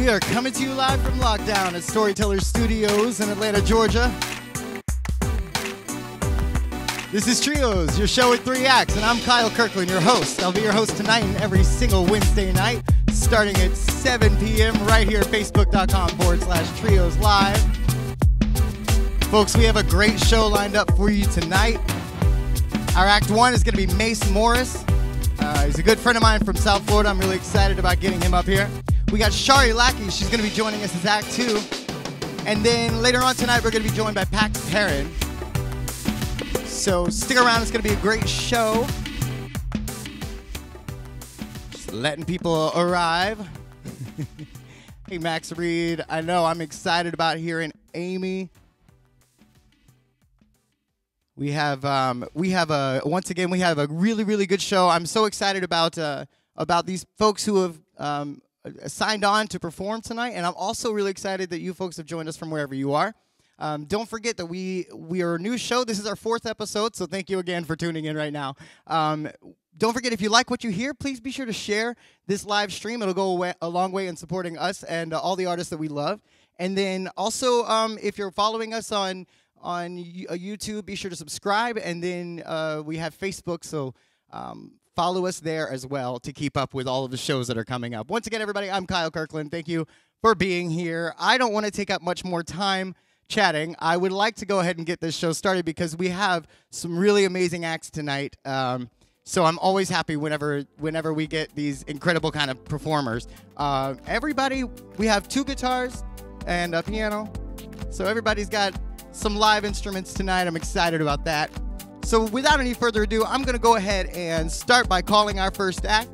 We are coming to you live from lockdown at Storyteller Studios in Atlanta, Georgia. This is Trios, your show with 3 acts, and I'm Kyle Kirkland, your host. I'll be your host tonight and every single Wednesday night, starting at 7 p.m. right here at facebook.com/Trios Live. Folks, we have a great show lined up for you tonight. Our Act 1 is going to be Mace Morris. He's a good friend of mine from South Florida. I'm really excited about getting him up here. We got Shari Lackey. She's going to be joining us as Act 2. And then later on tonight, we're going to be joined by Pax Perrin. So stick around. It's going to be a great show. Just letting people arrive. Hey, Max Reed. I know I'm excited about hearing Amy. We have once again a really good show. I'm so excited about these folks who have signed on to perform tonight, and I'm also really excited that you folks have joined us from wherever you are. Don't forget that we are a new show. This is our 4th episode, so thank you again for tuning in right now. Don't forget, if you like what you hear, please be sure to share this live stream. It'll go a long way in supporting us and all the artists that we love. And then also, if you're following us on YouTube, be sure to subscribe. And then we have Facebook, so follow us there as well to keep up with all of the shows that are coming up. Once again, everybody, I'm Kyle Kirkland. Thank you for being here. I don't want to take up much more time chatting. I would like to go ahead and get this show started because we have some really amazing acts tonight. So I'm always happy whenever we get these incredible kind of performers. Everybody, we have 2 guitars and a piano. So everybody's got some live instruments tonight. I'm excited about that. So without any further ado, I'm going to go ahead and start by calling our first act.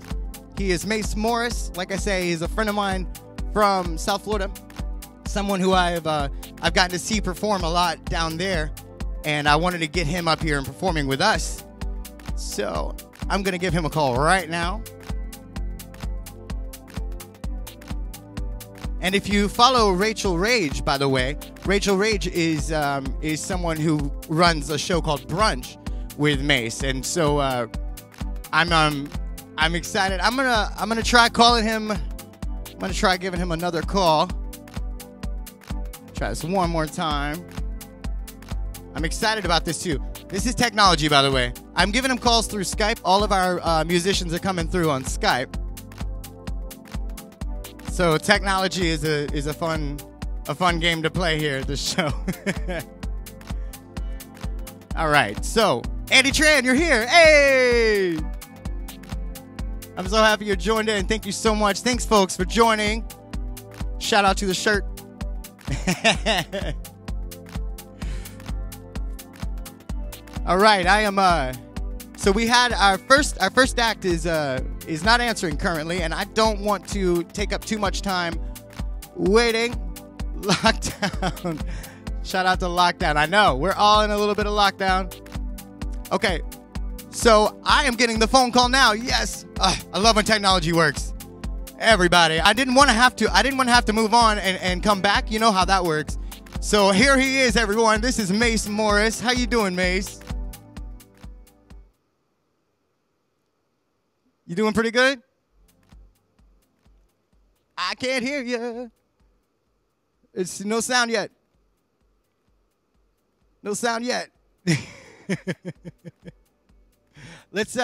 He is Mace Morris. Like I say, he's a friend of mine from South Florida. Someone who I've gotten to see perform a lot down there. And I wanted to get him up here and performing with us. So I'm going to give him a call right now. And if you follow Rachel Rage, by the way, Rachel Rage is someone who runs a show called Brunch with Mace, and so I'm excited. I'm gonna try calling him. I'm gonna try giving him another call. Try this one more time. I'm excited about this too. This is technology, by the way. I'm giving him calls through Skype. All of our musicians are coming through on Skype. So technology is a fun game to play here at this show. All right, so Andy Tran, you're here. Hey! I'm so happy you joined in. Thank you so much. Thanks, folks, for joining. Shout out to the shirt. All right, I am. So we had our first act is not answering currently, and I don't want to take up too much time waiting. Lockdown. Shout out to lockdown. I know we're all in a little bit of lockdown. Okay, so I am getting the phone call now. Yes, I love when technology works. Everybody, I didn't want to have to move on and come back. You know how that works. So here he is, everyone. This is Mace Morris. How you doing, Mace? You doing pretty good? I can't hear you. It's no sound yet. No sound yet. Let's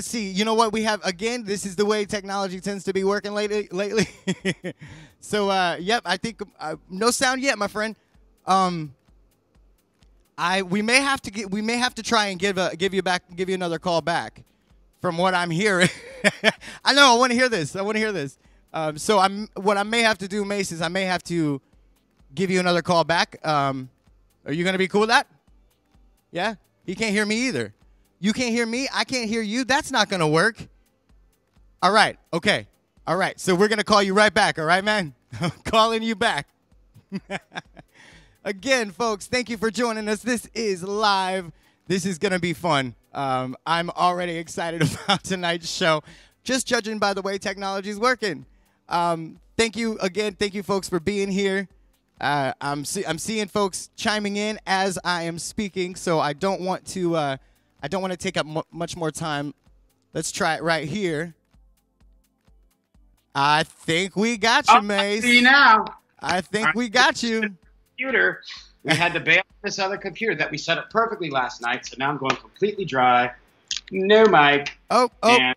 see. You know what we have again? This is the way technology tends to be working lately. So yep, I think no sound yet, my friend. We may have to try and give you another call back. From what I'm hearing, I know I want to hear this. So what I may have to do, Mace, is I may have to give you another call back. Are you gonna be cool with that? Yeah. He can't hear me either. You can't hear me. I can't hear you. That's not gonna work. All right. Okay. All right. So we're gonna call you right back. All right, man. I'm calling you back. Again, folks, thank you for joining us. This is live. This is gonna be fun. I'm already excited about tonight's show, just judging by the way technology is working. Thank you again. Thank you, folks, for being here. I'm seeing folks chiming in as I am speaking, so I don't want to take up much more time. Let's try it right here. I think we got Oh, you, I Mace. see you now. I All think right. we got you. Computer. We had to bail on this other computer that we set up perfectly last night, so now I'm going completely dry. No mic. Oh, And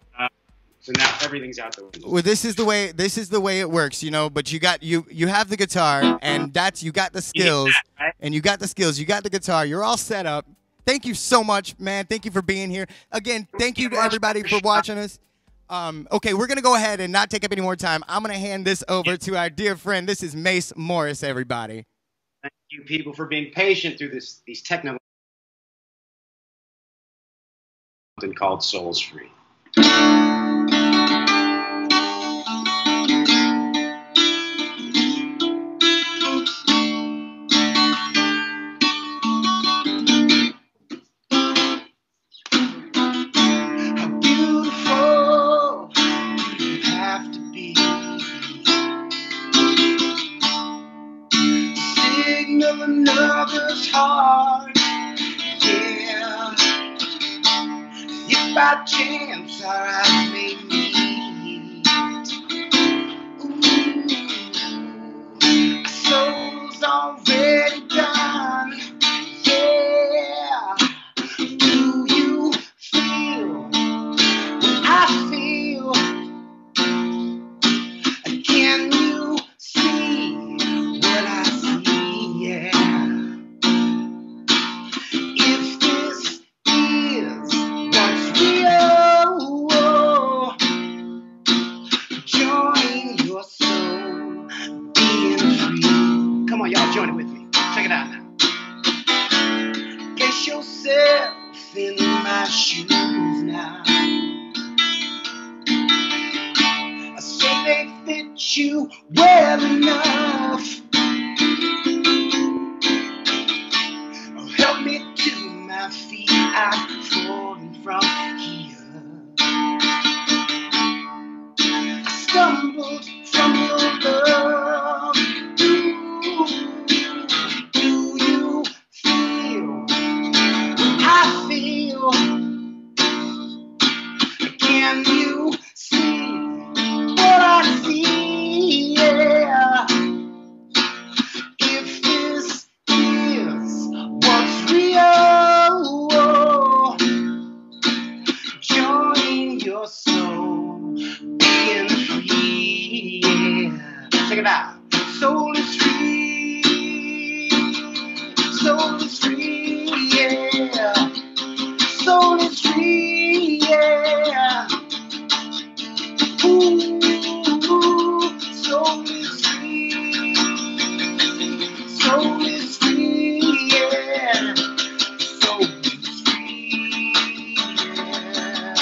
so now everything's out the window. Well, this is the way it works, you know. But you have the guitar, and you got the skills, That, right? and you got the skills. You got the guitar. You're all set up. Thank you so much, man. Thank you for being here. Again, thank you to everybody for watching us. Okay, we're gonna go ahead and not take up any more time. I'm gonna hand this over to our dear friend. This is Mace Morris, everybody. Thank you, people, for being patient through these technical called Souls Free. Another's heart, yeah. If by chance our eyes may meet, ooh, soul's already done, yeah. Do you feel what I feel? Can you see what I see? Yeah. If this is what's real, join your soul, being free. Come on, y'all, join it with me. Check it out now. Place yourself in my shoes now. I say they fit you well enough. Help me to my feet, I'm falling from here. I stumbled from your love. Ooh, do you feel what I feel? Can you see what I see? Yeah. If this is what's real, join your soul, being free. Yeah. Check it out. Soul is free. Soul is free. Yeah. Soul is free. Yeah. Ooh, soul is free. Soul is free, yeah. Soul is free, yeah.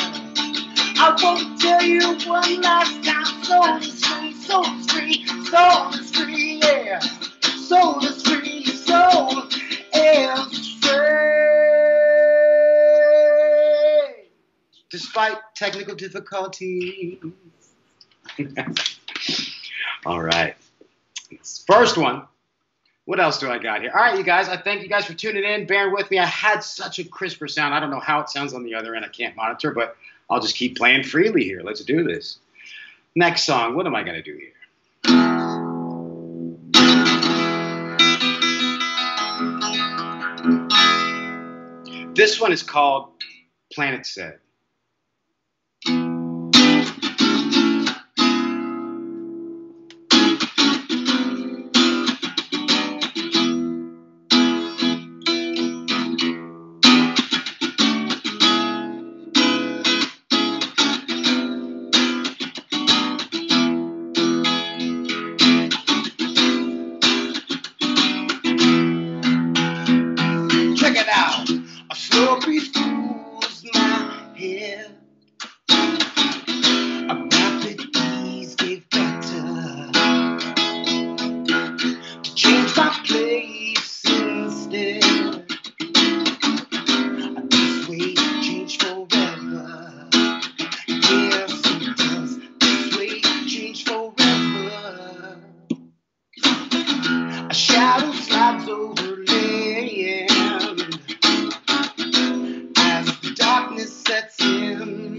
I won't tell you one last time. Soul is free, soul is free, soul is free, yeah. Soul is free, soul is free. Despite technical difficulties. All right. First one. What else do I got here? All right, you guys, I thank you guys for tuning in, bearing with me. I had such a crisper sound. I don't know how it sounds on the other end. I can't monitor, but I'll just keep playing freely here. Let's do this. Next song, what am I going to do here? This one is called Planet Said. Check it out. A slow breeze through my head. A rapid ease gave better to change my place instead. This way change forever. Yes, it does. This way change forever. A shadow slides over land as the darkness sets in.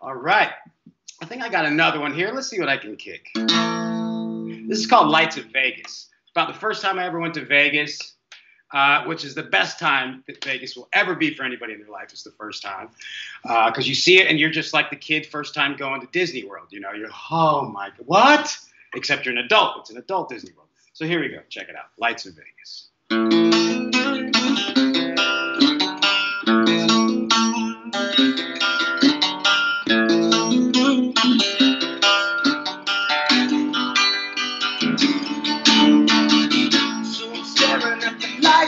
All right. I think I got another one here. Let's see what I can kick. This is called Lights of Vegas. It's about the first time I ever went to Vegas, which is the best time that Vegas will ever be for anybody in their life. It's the first time. Because you see it and you're just like the kid first time going to Disney World. You know, you're, oh my God, what? Except you're an adult. It's an adult Disney World. So here we go. Check it out. Lights of Vegas.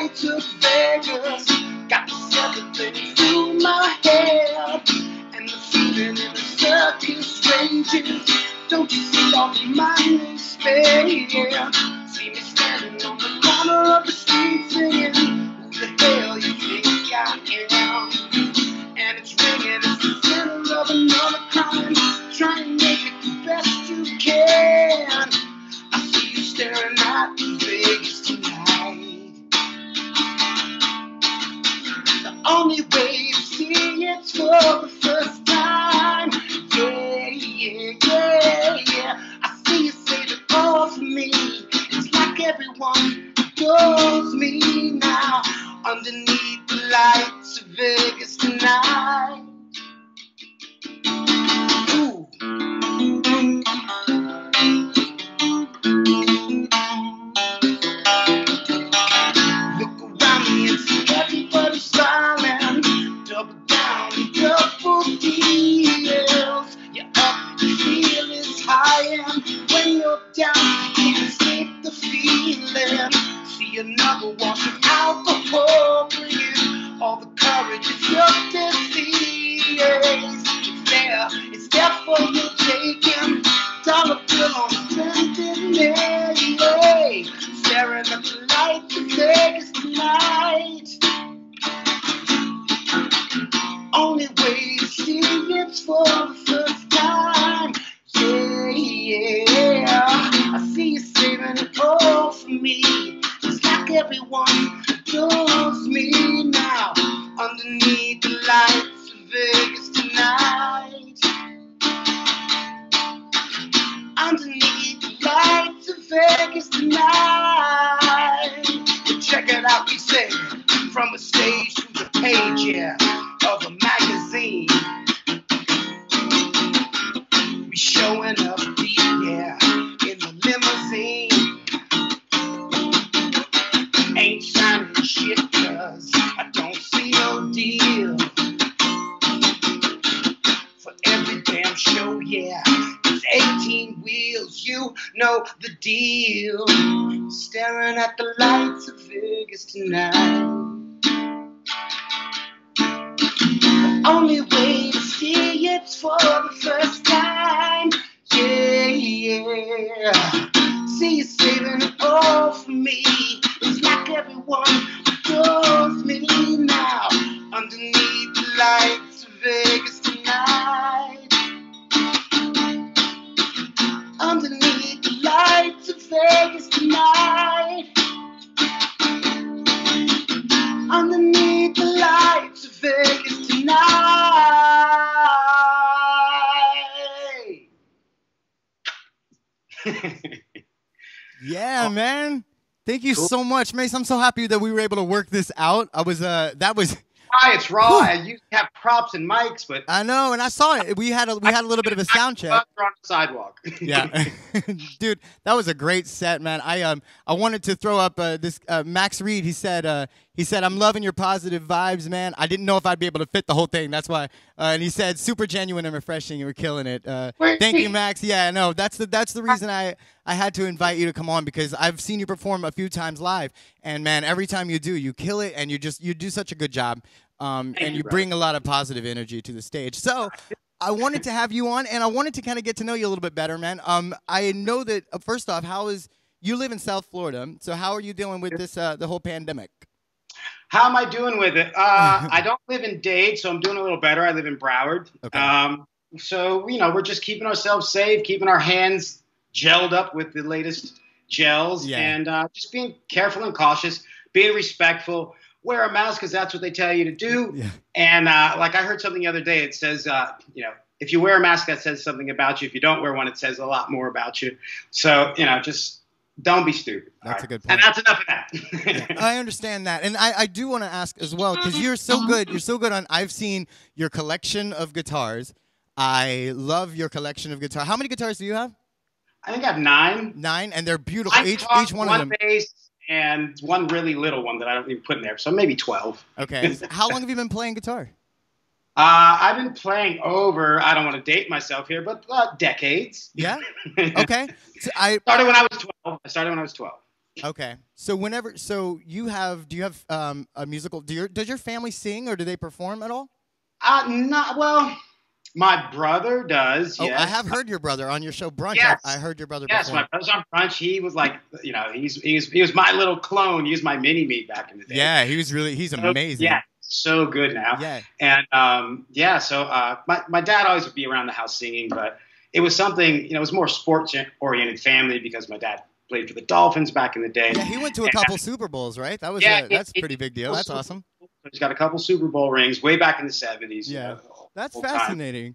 To Vegas, got this everything through my head, and the feeling in the circus rages. Don't you see all the money spent? See me standing on the corner of the street singing, who the hell you think I am? And it's ringing, it's the center of another crime. Try and make it the best you can. I see you staring at Vegas tonight. Only way to see it's for the first time. Yeah, yeah, yeah, yeah. I see you say the all for me. It's like everyone adores me now. Underneath the lights of Vegas tonight. Ooh. Look around me and see everybody smiling. Double down, double deals. You're up, you feel is high, and when you're down, you can't escape the feeling. See another wash of alcohol, bringing all the courage of your disease. It's there for you taking. Dollar bill on the spending day. Staring at the lights of Vegas tonight. Only way to see it's for the first time. Yeah, yeah. I see you saving it all for me. Just like everyone adores me now. Underneath the lights of Vegas tonight. Underneath the lights of Vegas tonight. But check it out, we say, from a stage to the page, yeah, of a magazine. We showing up deep, yeah, in the limousine. Ain't signing shit, cause I don't see no deal. For every damn show, yeah, it's 18 wheels, you know the deal. Staring at the lights of Vegas tonight. Only way to see it's for the first time. Yeah, yeah. See you saving it all for me. It's like everyone adores me now. Underneath the lights of Vegas tonight. Underneath the lights of Vegas tonight. Underneath the lights of Vegas tonight. Yeah, man. Thank you so much, Mace. I'm so happy that we were able to work this out. That was Hi, it's raw. I used to have props and mics, but I know, and I saw it. We had a little bit of a sound check. on the sidewalk. Yeah, dude, that was a great set, man. I wanted to throw up this Max Reed. He said I'm loving your positive vibes, man. I didn't know if I'd be able to fit the whole thing. That's why. And he said super genuine and refreshing. You were killing it. Thank you, Max. Yeah, no, that's the reason I had to invite you to come on, because I've seen you perform a few times live, and man, every time you do, you kill it, and you do such a good job. And you bring a lot of positive energy to the stage. So I wanted to have you on, and I wanted to kind of get to know you a little bit better, man. I know that, first off, you live in South Florida, so how are you dealing with this, the whole pandemic? How am I doing with it? I don't live in Dade, so I'm doing a little better. I live in Broward. Okay. So, we're just keeping ourselves safe, keeping our hands gelled up with the latest gels, and just being careful and cautious, being respectful. wear a mask because that's what they tell you to do. Yeah. And like I heard something the other day, it says, you know, if you wear a mask, that says something about you. If you don't wear one, it says a lot more about you. So, you know, just don't be stupid. That's a good point. And that's enough of that. Yeah, I understand that. And I do want to ask as well, because you're so good. You're so good on, I've seen your collection of guitars. I love your collection of guitars. How many guitars do you have? I think I have 9. 9, and they're beautiful. Each one of them. Bass and one really little one that I don't even put in there. So maybe 12. Okay. How long have you been playing guitar? I've been playing over, I don't want to date myself here, but decades. Yeah? Okay. So I started when I was 12. I started when I was 12. Okay. So do you have a musical, does your family sing or do they perform at all? Well, my brother does, yes. Oh, I have heard your brother on your show, Brunch. Yes. I heard your brother Yes, perform. my brother's on Brunch. He was like, you know, he was my little clone. He was my mini-me back in the day. Yeah, he's amazing. Yeah, so good now. Yeah. And, so my dad always would be around the house singing, but it was something, you know, it was more sports-oriented family because my dad played for the Dolphins back in the day. Yeah, he went to a couple Super Bowls, right? That was that's a pretty big deal. That's awesome. He's got a couple Super Bowl rings way back in the 70s. Yeah, you know, that's fascinating.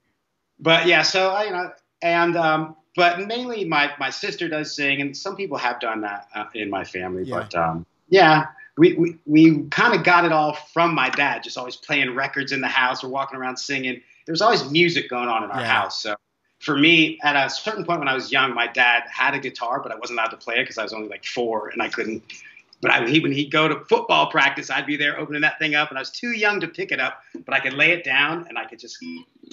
But yeah, so I, you know, and but mainly my sister does sing, and some people have done that in my family. Yeah. But yeah, we kind of got it all from my dad, just always playing records in the house or walking around singing. There was always music going on in our house. So for me, at a certain point when I was young, my dad had a guitar, but I wasn't allowed to play it because I was only like 4 and I couldn't. But when he'd go to football practice, I'd be there opening that thing up, and I was too young to pick it up, but I could lay it down, and I could just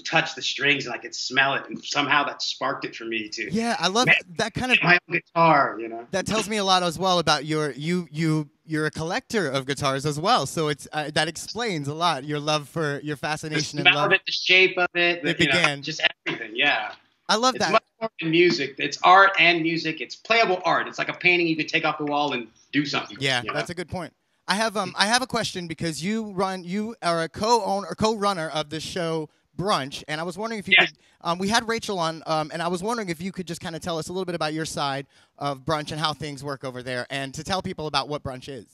touch the strings, and I could smell it, and somehow that sparked it for me too. Yeah, I love that kind of my own guitar, you know. That tells me a lot as well about you're a collector of guitars as well. So it's that explains a lot your love for your fascination the and smell love. of it, the shape of it, just everything. Yeah. I love that. It's much more than music. It's art and music. It's playable art. It's like a painting you could take off the wall and do something. Yeah, that's a good point. I have a question because you are a co-runner of the show Brunch, and I was wondering if you could. We had Rachel on, and I was wondering if you could just kind of tell us a little bit about your side of Brunch and how things work over there, and to tell people about what Brunch is.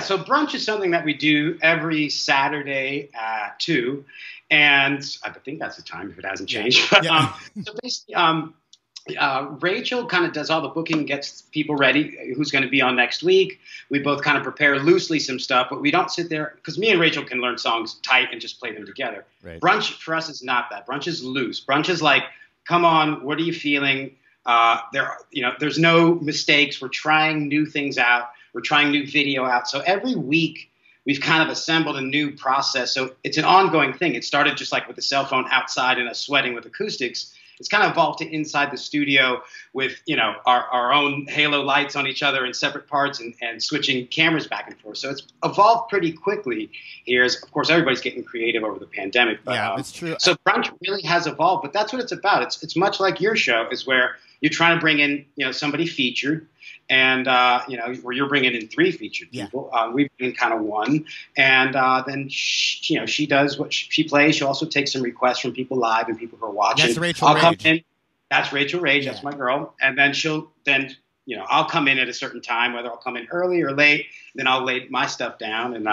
So Brunch is something that we do every Saturday at 2, and I think that's the time if it hasn't changed. Yeah. So basically, Rachel kind of does all the booking, gets people ready, who's going to be on next week. We both kind of prepare loosely some stuff, but we don't sit there because me and Rachel can learn songs tight and just play them together. Right. Brunch for us is not that. Brunch is loose. Brunch is like, come on, what are you feeling? There's no mistakes. We're trying new things out. We're trying new video out. So every week we've kind of assembled a new process. So it's an ongoing thing. It started just like with the cell phone outside and us sweating with acoustics. It's kind of evolved to inside the studio with, you know, our own halo lights on each other in separate parts and switching cameras back and forth. So it's evolved pretty quickly here. As, of course, everybody's getting creative over the pandemic. But, yeah, that's true. So Brunch really has evolved, but that's what it's about. It's much like your show is where you're trying to bring in, you know, somebody featured. And, where you're bringing in 3 featured people. We bring in kind of 1. And then, she does what she plays. She'll also take some requests from people live and people who are watching. That's Rachel Rage. That's Rachel Rage. Yeah. That's my girl. And then I'll come in at a certain time, whether I'll come in early or late. Then I'll lay my stuff down. And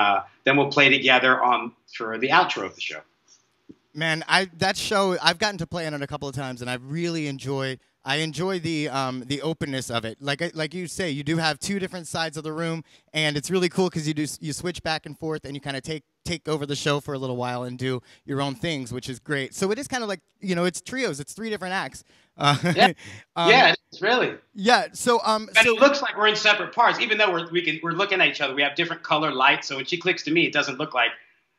then we'll play together for the outro of the show. Man, that show, I've gotten to play on it a couple of times, and I've really enjoyed. I enjoy the openness of it. Like you say, you do have 2 different sides of the room, and it's really cool because you switch back and forth, and you kind of take over the show for a little while and do your own things, which is great. So it is kind of like, you know, it's trios. It's 3 different acts. Yeah, it's really. Yeah. So it looks like we're in separate parts, even though we're looking at each other. We have different color lights, so when she clicks to me, it doesn't look like,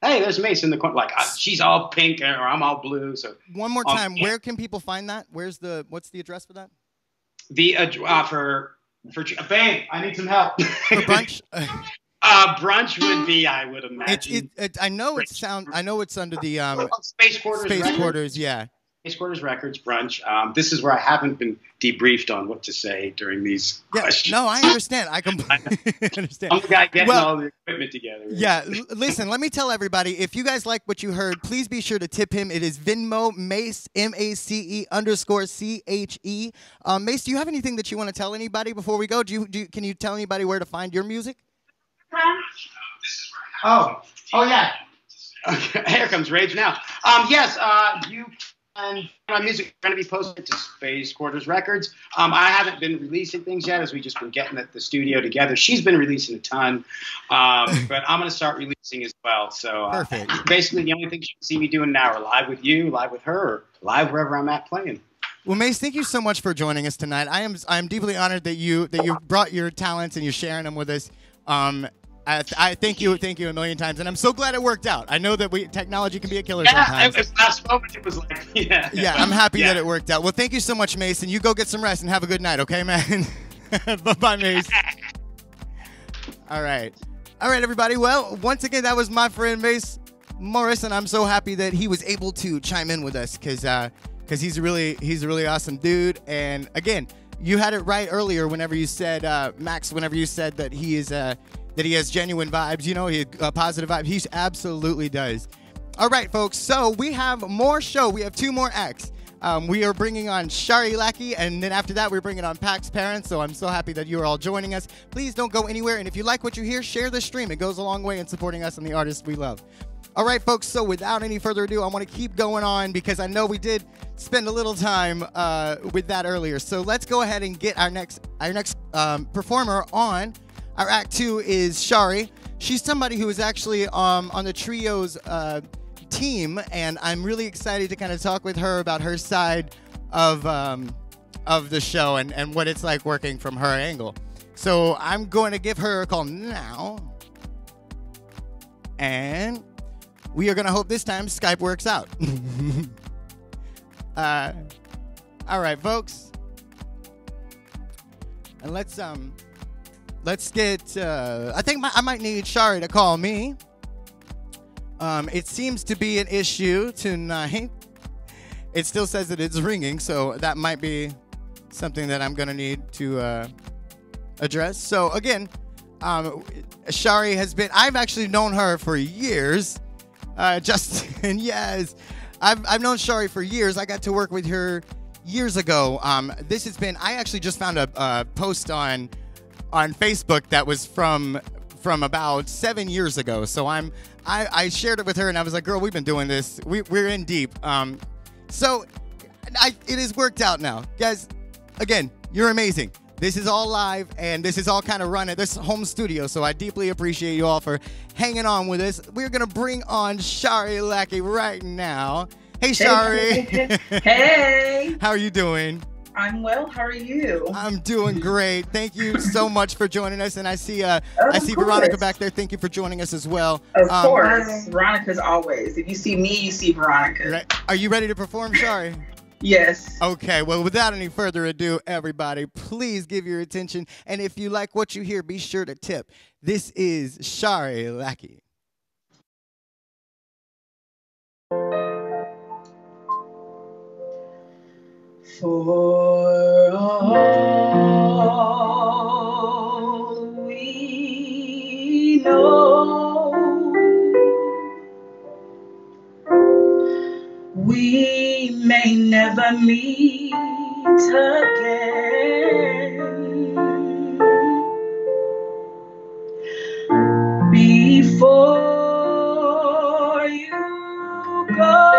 hey, there's Mace in the corner. Like she's all pink or I'm all blue. So one more time, where can people find that? What's the address for that? The for babe, I need some help. For Brunch. Brunch would be, I would imagine. I know it's under the Space Quarters. Space Quarters, yeah. Space Quarters Records Brunch. This is where I haven't been debriefed on what to say during these questions. No, I understand. I completely understand. I'm the guy getting all the equipment together. Right? Yeah, listen, let me tell everybody, if you guys like what you heard, please be sure to tip him. It is Venmo, Mace, MACE _CHE. Mace, do you have anything that you want to tell anybody before we go? Can you tell anybody where to find your music? Oh yeah. Okay, here comes Rage now. Yes, you and my music is going to be posted to Space Quarters Records. I haven't been releasing things yet, as we've just been getting the studio together. She's been releasing a ton, but I'm going to start releasing as well. So Perfect. Basically, the only thing you can see me doing now are live with you, live with her, or live wherever I'm at playing. Well, Mace, thank you so much for joining us tonight. I'm deeply honored that you brought your talents and you're sharing them with us. I thank you a million times, and I'm so glad it worked out. I know that technology can be a killer sometimes. Yeah, last moment it was like, yeah. Yeah, I'm happy that it worked out. Well, thank you so much, Mason. You go get some rest and have a good night, okay, man? Bye-bye, Mace. All right, everybody. Well, once again, that was my friend Mace Morris, and I'm so happy that he was able to chime in with us because he's a really awesome dude. And again, you had it right earlier whenever you said Max, whenever you said that he is that he has genuine vibes, you know, he positive vibes. He absolutely does. All right, folks. So we have more show. We have 2 more acts. We are bringing on Shari Lackey, and then after that, we're bringing on Pax Parents. So I'm so happy that you are all joining us. Please don't go anywhere. And if you like what you hear, share the stream. It goes a long way in supporting us and the artists we love. All right, folks. So without any further ado, I want to keep going on because I know we did spend a little time with that earlier. So let's go ahead and get our next performer on. Our act 2 is Shari. She's somebody who is actually on the TRIOS team, and I'm really excited to kind of talk with her about her side of the show and what it's like working from her angle. So I'm going to give her a call now, and we are going to hope this time Skype works out. All right, folks, and let's get, I think I might need Shari to call me. It seems to be an issue tonight. It still says that it's ringing, so that might be something that I'm going to need to address. So, again, Shari has been, I've actually known her for years. Justin, yes. I've known Shari for years. I got to work with her years ago. This has been, I actually just found a post on Facebook that was from about 7 years ago. So I shared it with her and I was like, girl, we've been doing this. We're in deep. So it has worked out now. Guys, again, you're amazing. This is all live and this is all kind of run at this home studio. So I deeply appreciate you all for hanging on with us. We're going to bring on Shari Lackey right now. Hey, Shari. Hey. How are you doing? I'm well. How are you? I'm doing great. Thank you so much for joining us. And I see Veronica back there. Thank you for joining us as well. Of course. Veronica's always. If you see me, you see Veronica. Right. Are you ready to perform, Shari? Yes. Okay. Well, without any further ado, everybody, please give your attention. And if you like what you hear, be sure to tip. This is Shari Lackey. For all we know, we may never meet again. Before you go,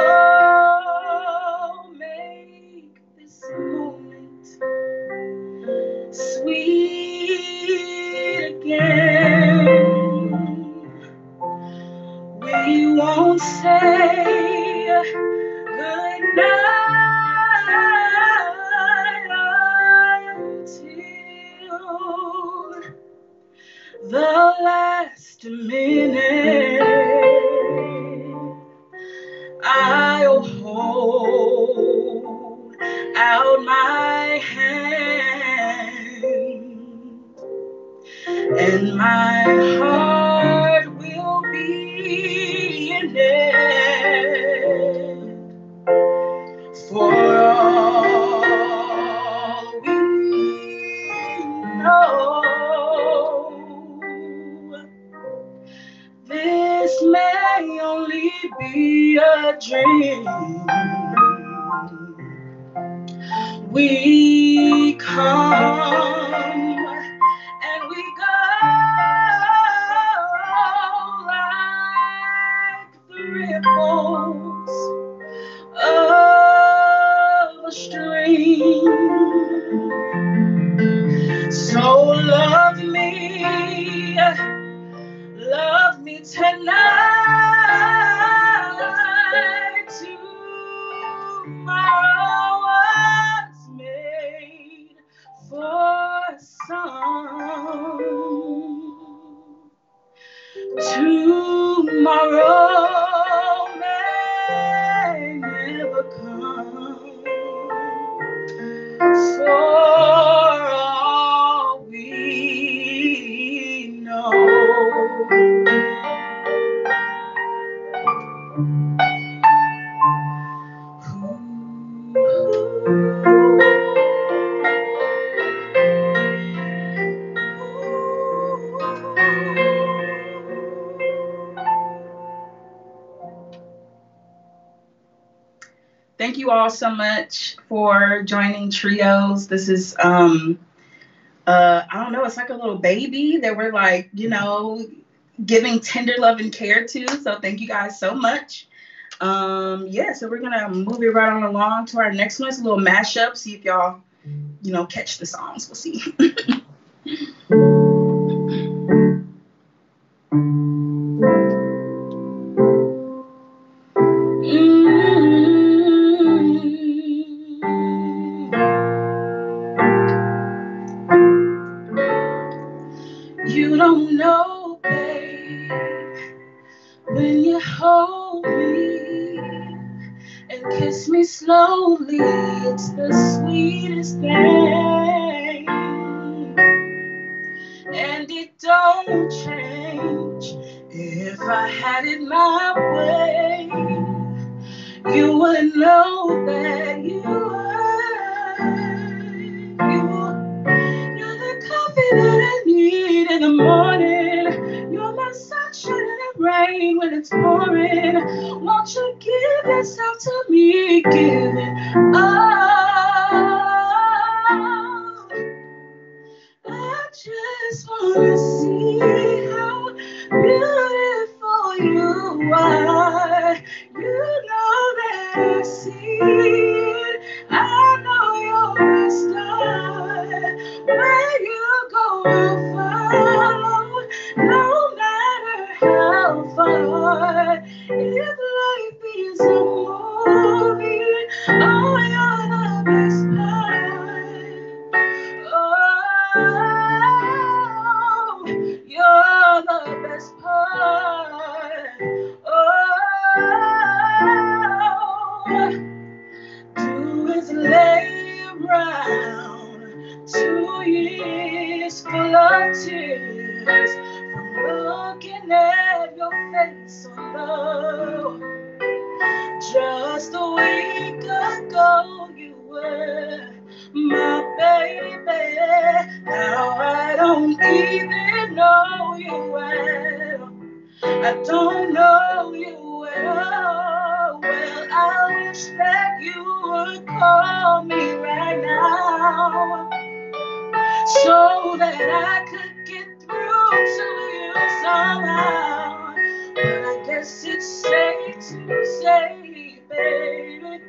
moment sweet again. We won't say goodnight until the last minute. I'll hold out my hand, and my heart will be in it. For all we know, this may only be a dream. We come and we go, Tomorrow may never come, for all we know. Thank you all so much for joining Trios. This is I don't know, it's like a little baby that we're like, giving tender love and care to. So thank you guys so much. So we're gonna move it right on along to our next one. It's a little mashup. See if y'all, catch the songs. We'll see. You don't know, babe, when you hold me and kiss me slowly, it's the sweetest thing. And it don't change. If I had it my way, you would know that you're the coffee that I need in the morning. You're my sunshine in the rain when it's pouring. Won't you give yourself to me? Give it all. I just wanna see how beautiful you are. You know that I see it. I know you're a star. Where you go, I'll follow, no matter how far. If life is a movie, oh, you're the best part. Oh, you're the best part. Oh, do is lay around 2 years full of tears from looking at your face so low. Just a week ago you were my baby. Now I don't even know you well. I don't know you well. Well, I wish that you would call me right now, so that I could get through to you somehow. But I guess it's safe to say, baby,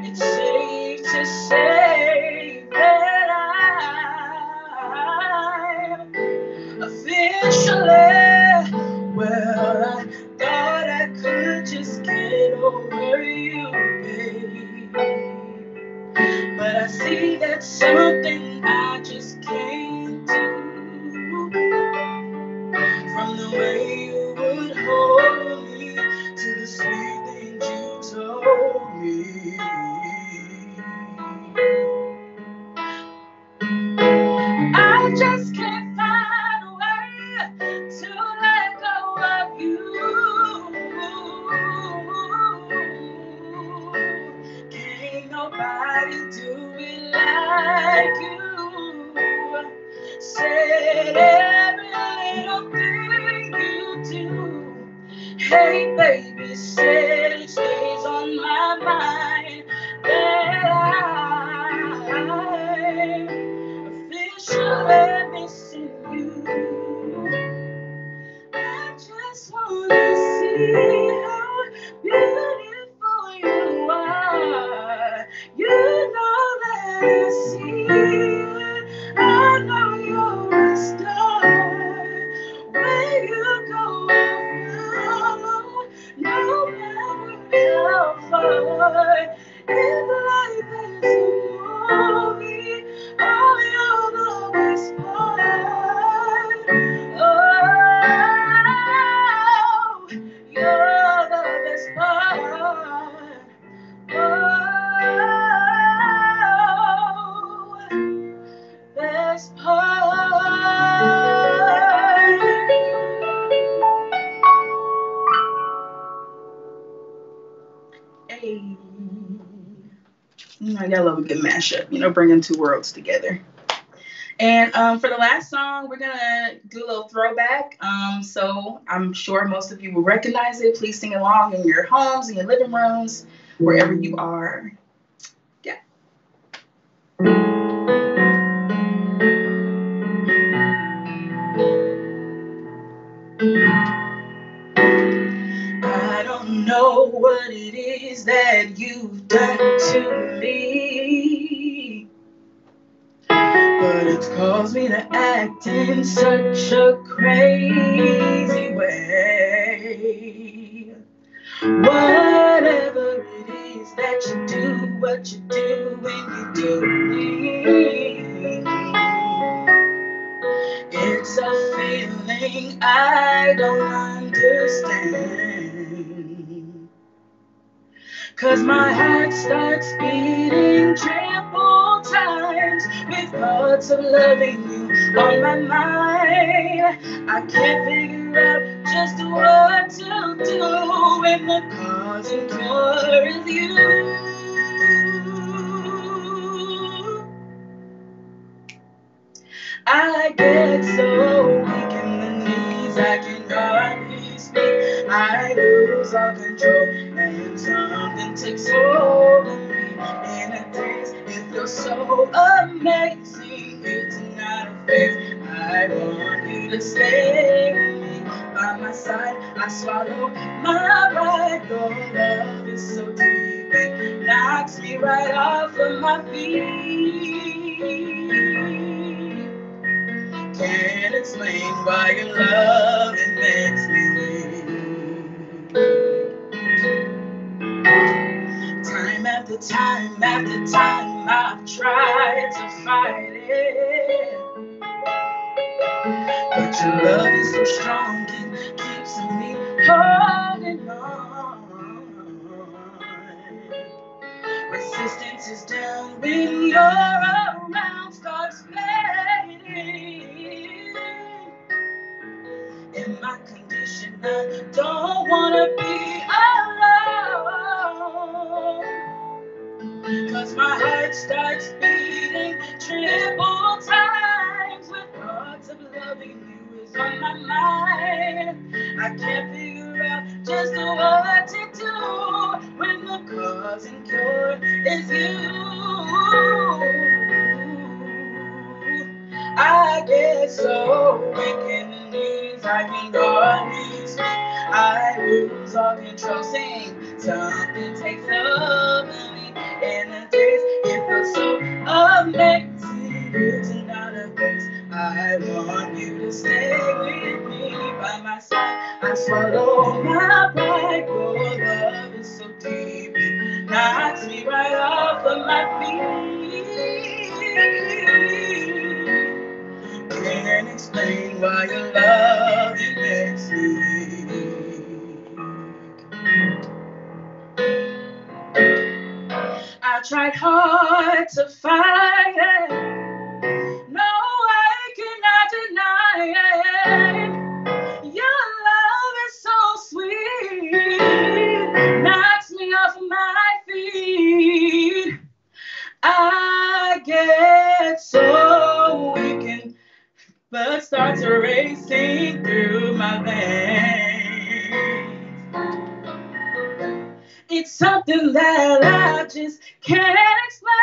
it's safe to say that I'm officially, well, I thought I could just get over you, babe. But I see that's something I just can't do. From the way you would hold me to the sweet things you told me, I just can't find a way to let go of you. Can't nobody do it like you. Said every little thing you do. Hey baby, said it stays on my mind that I'm officially missing you. I just wanna see how beautiful you are. You know that I see it. I know you're a star. Where you go, I'll follow, no matter how far. If life is a movie, oh, you're the best part. Oh, us part. Hey. I love a good mashup, bringing two worlds together. And for the last song, we're going to do a little throwback. So I'm sure most of you will recognize it. Please sing along in your homes, in your living rooms, wherever you are. Yeah. I don't know what it is that you've done to me, but it's caused me to act in such a crazy way. Whatever it is that you do, what you do when you do me, it's a feeling I don't understand. 'Cause my heart starts beating triple times with thoughts of loving you on my mind. I can't figure out just what to do when the cause and cure is you. I get so weak in the knees, I can hardly speak. I lose all control and something takes hold of me. In a daze, it feels so amazing. It's not a phase. I want you to stay with me by my side. I swallow my pride. Your love is so deep, it knocks me right off of my feet. Can't explain why your love, it makes me weak. Time after time after time, I've tried to fight it, but your love is so strong, it keeps me holding on. Resistance is down when you're around, starts fading. In my condition, I don't wanna be alone. 'Cause my heart starts beating triple times with thoughts of loving you is on my mind. I can't figure out just what to do when the cause and cure is you. I get so weak in the knees, I can hardly speak. I lose all control, sing. Something takes over me in a daze. It feels so amazing. It's not a place. I want you to stay with me by my side. I swallow my pride. Your love is so deep, it knocks me right off of my feet. Can't explain why your love, it makes me weak. I tried hard to fight it. No, I cannot deny it. Your love is so sweet, knocks me off my feet. I get so weak and blood starts racing through my veins. It's something that I just can't explain.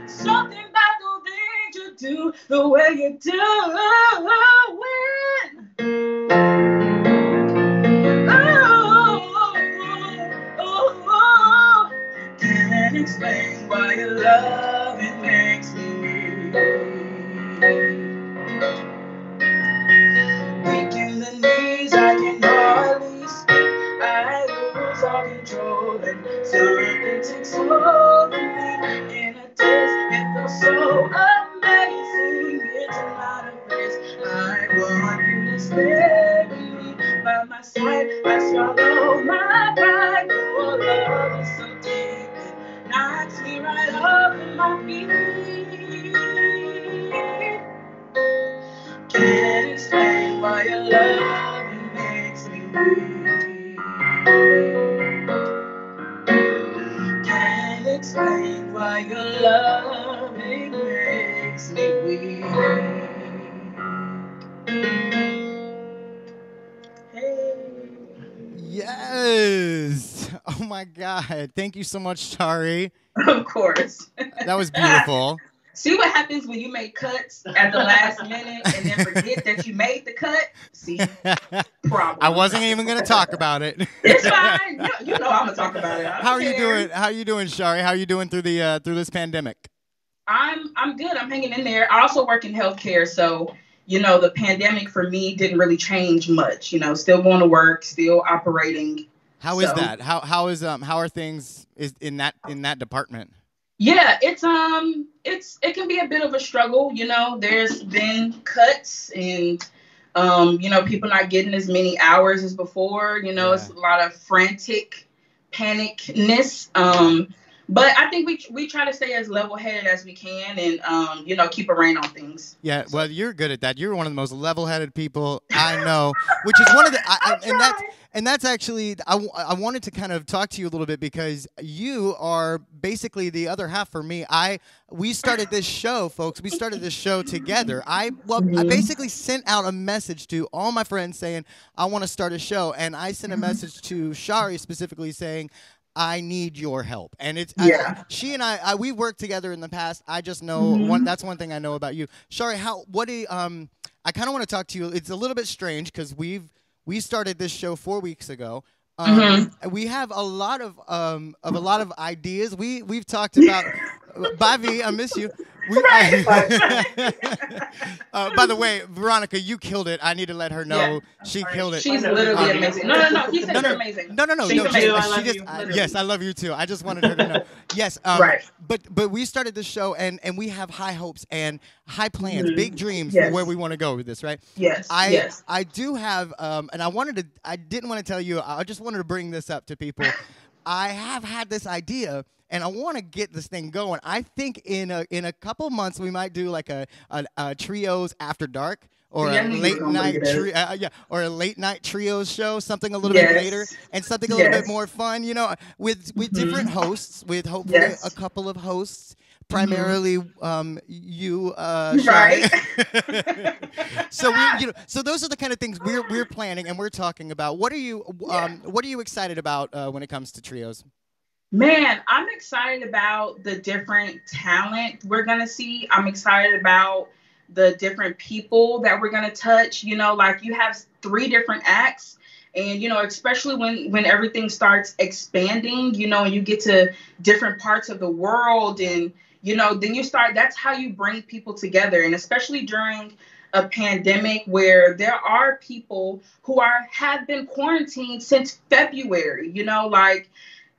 Something about the things you do, the way you do it. Can't explain why your love, it makes me weak. Weak in the knees, I can hardly speak. I lose all control and something takes over me. In a daze, it feels so amazing. It's not a place. I want you to stay with me by my side. I swallow my pride. Your love is so deep, it knocks me right off. my feet. Can't explain why your love makes me weak. Can't explain why your love makes me weak. Hey. Yes. Oh my God. Thank you so much, Shari. Of course. That was beautiful. See what happens when you make cuts at the last minute and then forget that you made the cut? See, problem. I wasn't even going to talk about it. It's fine. You know I'm gonna talk about it. How are you doing? How are you doing, Shari? How are you doing through the through this pandemic? I'm good. I'm hanging in there. I also work in healthcare, so the pandemic for me didn't really change much. Still going to work, still operating. How is that? How are things in that department? Yeah, it can be a bit of a struggle. There's been cuts and people not getting as many hours as before. It's a lot of frantic panicness. But I think we try to stay as level-headed as we can and keep a rein on things. Yeah, well, you're good at that. You're one of the most level-headed people I know, which is one of the and that's actually I wanted to kind of talk to you a little bit because you are basically the other half for me. We started this show, folks. We started this show together. I basically sent out a message to all my friends saying I want to start a show, and I sent a message to Shari specifically saying, I need your help. And it's she and I we worked together in the past. I just know that's one thing I know about you. Shari, I kind of want to talk to you. It's a little bit strange because we started this show 4 weeks ago. We have a lot of ideas. We've talked about Bavi, I miss you. By the way, Veronica, you killed it. I need to let her know she killed it. She's literally amazing. No. He said you're amazing. No. She's amazing. Yes, I love you too. I just wanted her to know. Yes. Right. But we started this show and we have high hopes and high plans, big dreams for where we want to go with this, right? Yes. I do have and I didn't want to tell you. I just wanted to bring this up to people. I have had this idea. And I want to get this thing going. I think in a couple months we might do like a trios after dark or a late night trios show, something a little bit later and something a little bit more fun. With different hosts, with hopefully a couple of hosts. Primarily, you, Shari. Right. So so those are the kind of things we're planning and we're talking about. What are you excited about when it comes to trios? Man, I'm excited about the different talent we're going to see. I'm excited about the different people that we're going to touch. Like you have 3 different acts. And, especially when everything starts expanding, and you get to different parts of the world and, then that's how you bring people together. And especially during a pandemic where there are people who have been quarantined since February,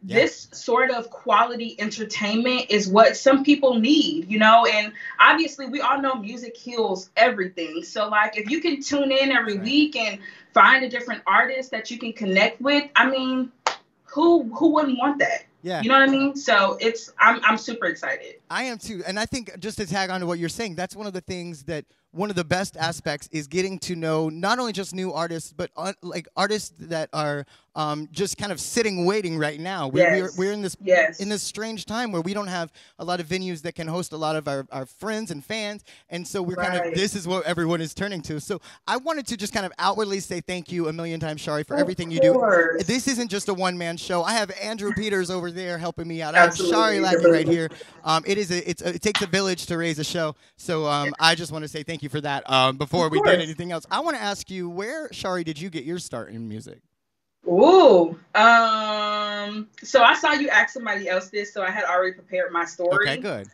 this sort of quality entertainment is what some people need, and obviously we all know music heals everything. So like if you can tune in every week and find a different artist that you can connect with, I mean, who wouldn't want that? Yeah. You know what I mean? So I'm super excited. I am too. And I think just to tag on to what you're saying, that's one of the things that one of the best aspects is getting to know not only just new artists, but like artists that are just kind of sitting waiting right now. We're in this strange time where we don't have a lot of venues that can host a lot of our friends and fans, and so we're kind of this is what everyone is turning to. So I wanted to just kind of outwardly say thank you a million times, Shari, for everything you do. This isn't just a one-man show. I have Andrew Peters over there helping me out. I have Shari Lackey right here. It takes a village to raise a show. So I just want to say thank you for that. Before we did anything else, I want to ask you, where, Shari, did you get your start in music? Ooh, so I saw you ask somebody else this, so I had already prepared my story. Okay, good.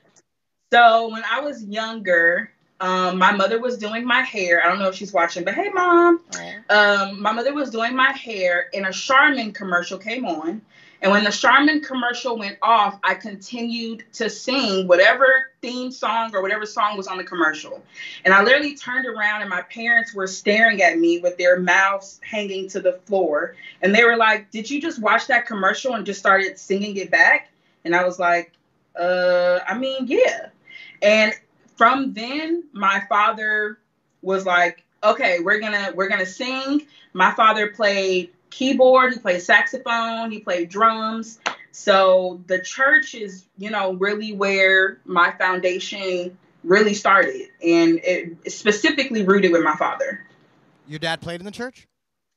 So when I was younger, my mother was doing my hair. I don't know if she's watching, but hey, Mom. My mother was doing my hair, and a Charmin commercial came on. And when the Charmin commercial went off, I continued to sing whatever theme song or whatever song was on the commercial. And I literally turned around and my parents were staring at me with their mouths hanging to the floor. And they were like, "Did you just watch that commercial and just started singing it back?" And I was like, I mean, yeah. And from then, my father was like, okay, we're gonna sing. My father played keyboard, he played saxophone, he played drums. So the church is, really where my foundation really started, and it specifically rooted with my father. Your dad played in the church?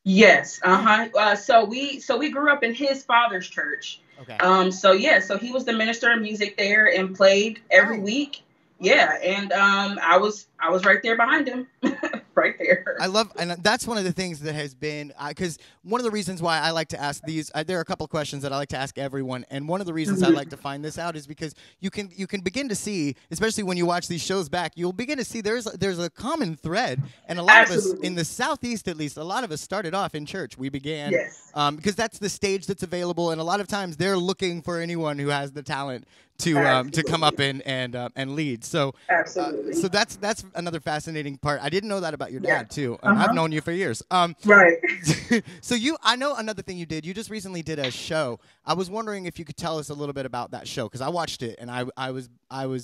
Yes. So we grew up in his father's church. Okay. So he was the minister of music there and played every week. Yeah, and I was right there behind him, right there. And that's one of the things that has been, because one of the reasons why I like to ask these, there are a couple of questions that I like to ask everyone, and one of the reasons I like to find this out is because you can begin to see, especially when you watch these shows back, you'll begin to see there's a common thread, and a lot of us in the Southeast, at least, a lot of us started off in church. We began because that's the stage that's available, and a lot of times they're looking for anyone who has the talent to come up and lead. So so that's another fascinating part. I didn't know that about your dad too. I've known you for years. Right. So I know another thing you did. You just recently did a show. I was wondering if you could tell us a little bit about that show, because I watched it and I was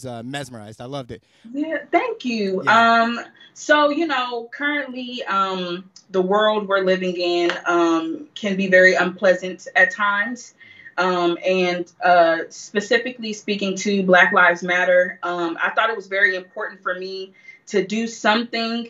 mesmerized. I loved it. Yeah, thank you. Yeah. So currently the world we're living in can be very unpleasant at times. And specifically speaking to Black Lives Matter, I thought it was very important for me to do something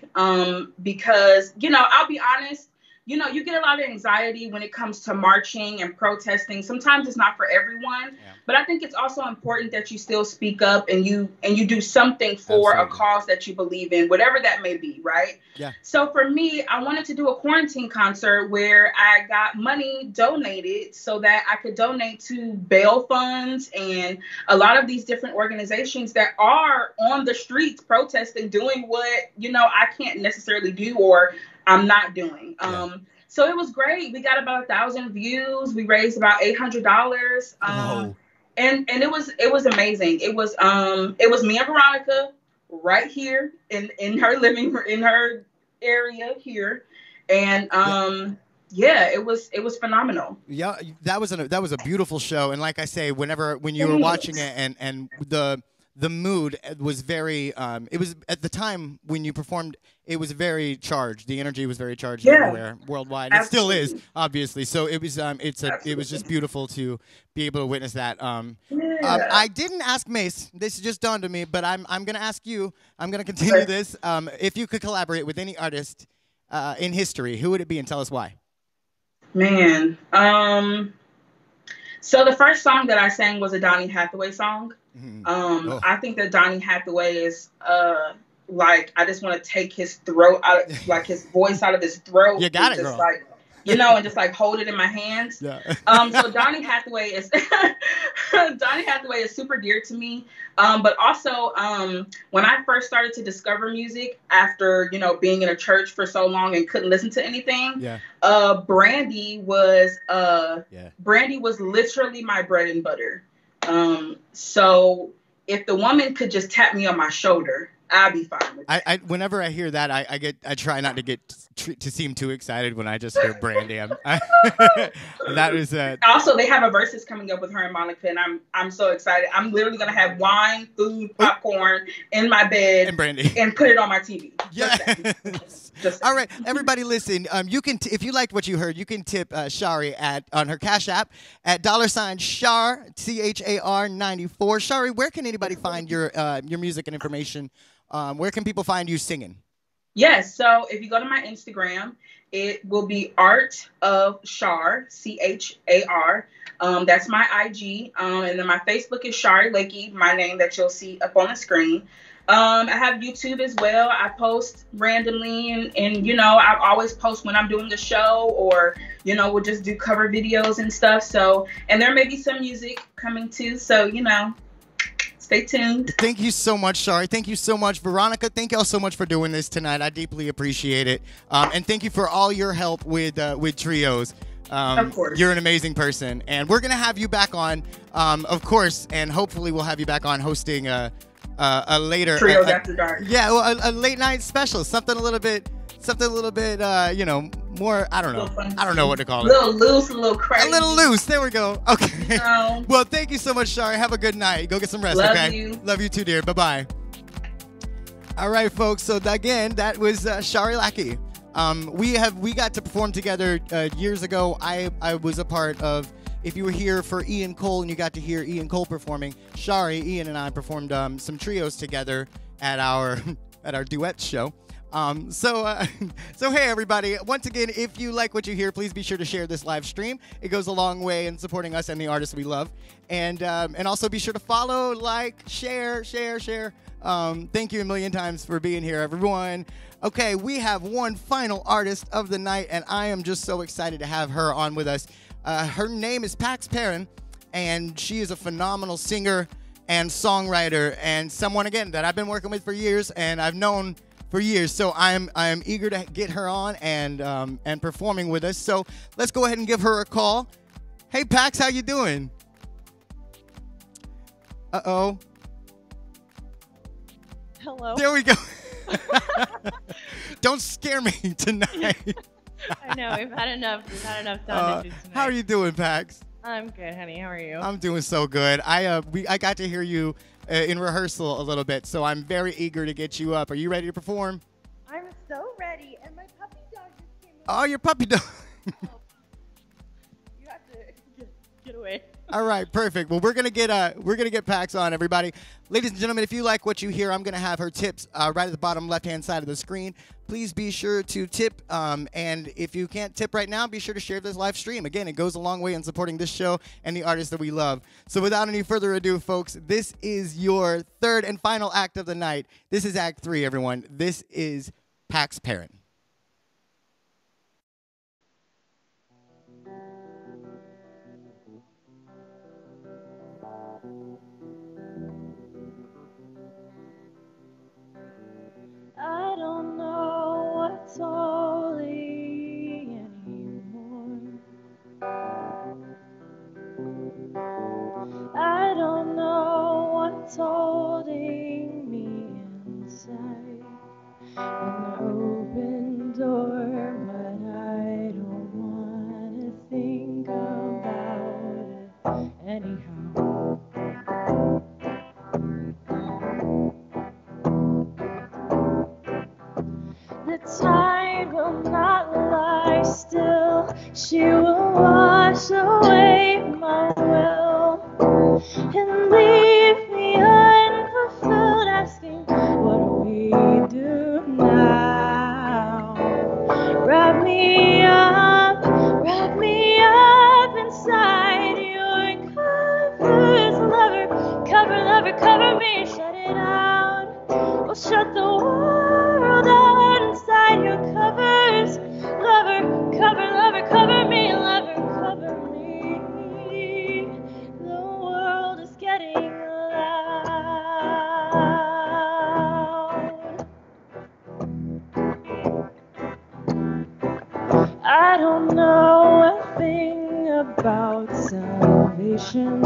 because, I'll be honest, you get a lot of anxiety when it comes to marching and protesting. Sometimes it's not for everyone, but I think it's also important that you still speak up and you do something for a cause that you believe in, whatever that may be, right? Yeah. So for me, I wanted to do a quarantine concert where I got money donated so that I could donate to bail funds and a lot of these different organizations that are on the streets protesting, doing what, I can't necessarily do or I'm not doing. So it was great. We got about 1,000 views. We raised about $800. And it was amazing. It was me and Veronica right here in her in her area here. And it was phenomenal. Yeah, that was a beautiful show. And like I say, when you were watching it and the mood was very, it was at the time when you performed, it was very charged. The energy was very charged everywhere, worldwide. Absolutely. It still is, obviously. So it was, it was just beautiful to be able to witness that. I didn't ask Mace. This just dawned on me, but I'm going to ask you. I'm going to continue this. If you could collaborate with any artist in history, who would it be, and tell us why? Man, so the first song that I sang was a Donny Hathaway song. I think that Donny Hathaway is I just want to take his throat out, his voice out of his throat. You got it, girl. And just hold it in my hands. Yeah. So Donny Hathaway is super dear to me. But also when I first started to discover music after being in a church for so long and couldn't listen to anything, Brandy was literally my bread and butter. So if the woman could just tap me on my shoulder, I'd be fine with it. Whenever I hear that, I try not to get to seem too excited when I just hear Brandy. That was also, they have a versus coming up with her and Monica, and I'm so excited. I'm literally gonna have wine, food, popcorn in my bed, and Brandy, and put it on my TV. Just all right, everybody, listen. You can, if you liked what you heard, you can tip Shari on her Cash App at $Char CHAR 94. Shari, where can anybody find your music and information? Where can people find you singing? Yes, so if you go to my Instagram, it will be Art of Char, CHAR. That's my IG. And then my Facebook is Shari Lakey, my name that you'll see up on the screen. I have YouTube as well. I post randomly and I always post when I'm doing a show or, we'll just do cover videos and stuff. So, and there may be some music coming too. So, stay tuned. Thank you so much, Shari. Thank you so much, Veronica. Thank y'all so much for doing this tonight. I deeply appreciate it. And thank you for all your help with Trios. Of course. You're an amazing person. And we're going to have you back on, of course, and hopefully we'll have you back on hosting a later Trios After Dark. Yeah, well, a late night special, something a little bit more. I don't know. Little fun. I don't know what to call A it. little loose, a little crazy. A little loose. There we go. Okay. No. Well, thank you so much, Shari. Have a good night. Go get some rest. Love okay. you. Love you too, dear. Bye bye. All right, folks. So again, that was Shari Lackey. We got to perform together years ago. I was a part of. If you were here for Ian Cole and you got to hear Ian Cole performing, Shari, Ian, and I performed some trios together at our duet show. So hey everybody, once again, if you like what you hear, please be sure to share this live stream. It goes a long way in supporting us and the artists we love. And also be sure to follow, like, share. Thank you a million times for being here, everyone. Okay, we have one final artist of the night, and I am just so excited to have her on with us. Her name is Pax Perrin, and she is a phenomenal singer and songwriter, and someone, again, that I've been working with for years, and I've known for years. So I am eager to get her on and performing with us. So let's go ahead and give her a call. Hey, Pax, how you doing? Uh-oh. Hello. There we go. Don't scare me tonight. I know, we've had enough damages tonight. How are you doing, Pax? I'm good, honey. How are you? I'm doing so good. I got to hear you in rehearsal a little bit, so I'm very eager to get you up. Are you ready to perform? I'm so ready, and my puppy dog just came Oh, your puppy dog. You have to get away. All right, perfect. Well, we're gonna get Pax on, everybody. Ladies and gentlemen, if you like what you hear, I'm gonna have her tips right at the bottom left-hand side of the screen. Please be sure to tip, and if you can't tip right now, be sure to share this live stream. Again, it goes a long way in supporting this show and the artists that we love. So without any further ado, folks, this is your third and final act of the night. This is Act 3, everyone. This is Pax Perrin. I don't know what's holy anymore. I don't know what's holding me inside. An open door, but I don't want to think about it anyhow. The tide will not lie still. She will wash away my will and leave me unfulfilled, asking, what do we do now? Wrap me up inside your covers, lover, cover me, shut it out. Oh, shut the world out inside your covers, lover, cover me, lover, cover me. The world is getting loud. I don't know a thing about salvation.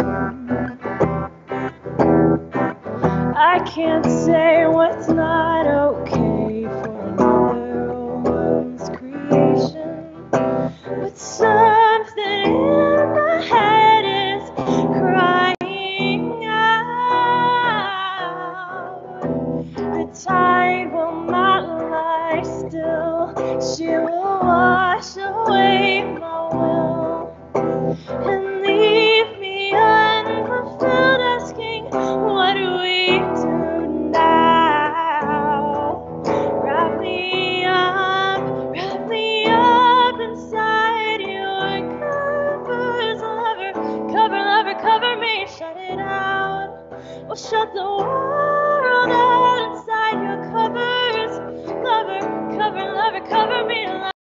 I can't say what's not okay for another one's creation, but something in my head is crying out. The tide will not lie still. She will wash away my will and leave me unfulfilled, asking, what do we do now? Wrap me up inside your covers, lover, cover me, shut it out. Oh, shut the world out inside your covers, lover, cover me, lover.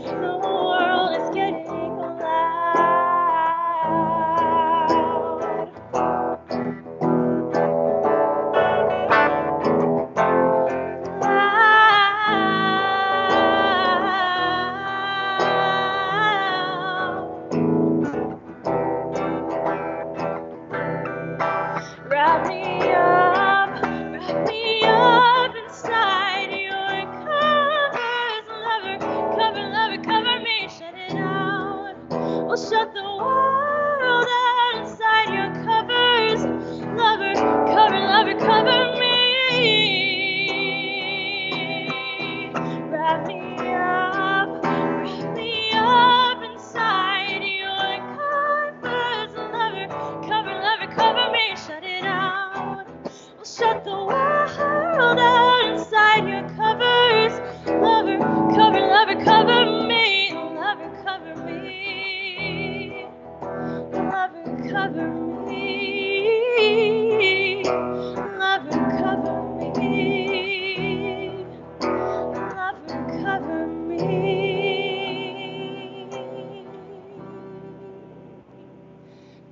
The world is getting loud. Wrap me up inside your cover me. Lover, cover me. Lover, cover me.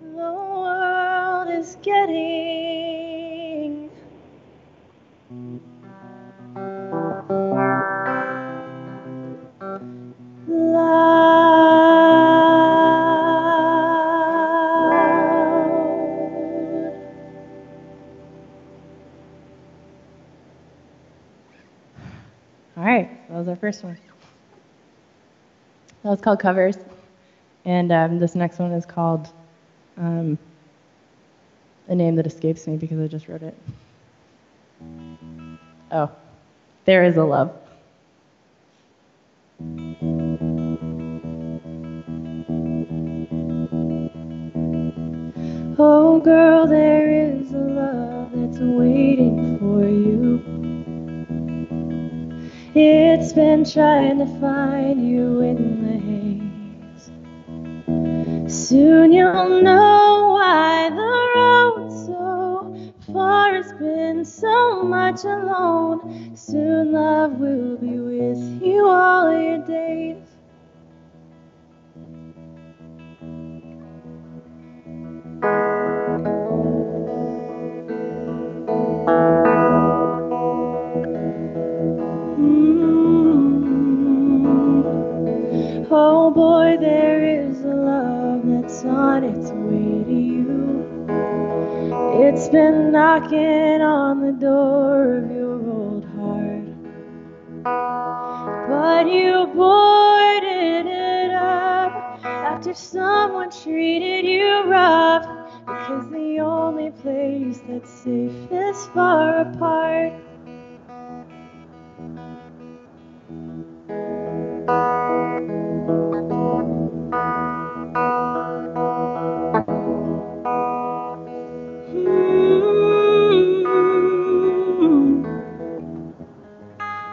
The world is getting loud. All right, that was our first one. That was called Covers. And this next one is called a name that escapes me because I just wrote it. Oh, There Is a Love. Oh girl, there is a love that's waiting for you. It's been trying to find you in the haze. Soon you'll know why the road so far has been so much alone. Soon love will be with you all your days. Oh boy, there is a love that's on its way to you. It's been knocking on the door of your old heart, but you boarded it up after someone treated you rough, because the only place that's safe is far apart.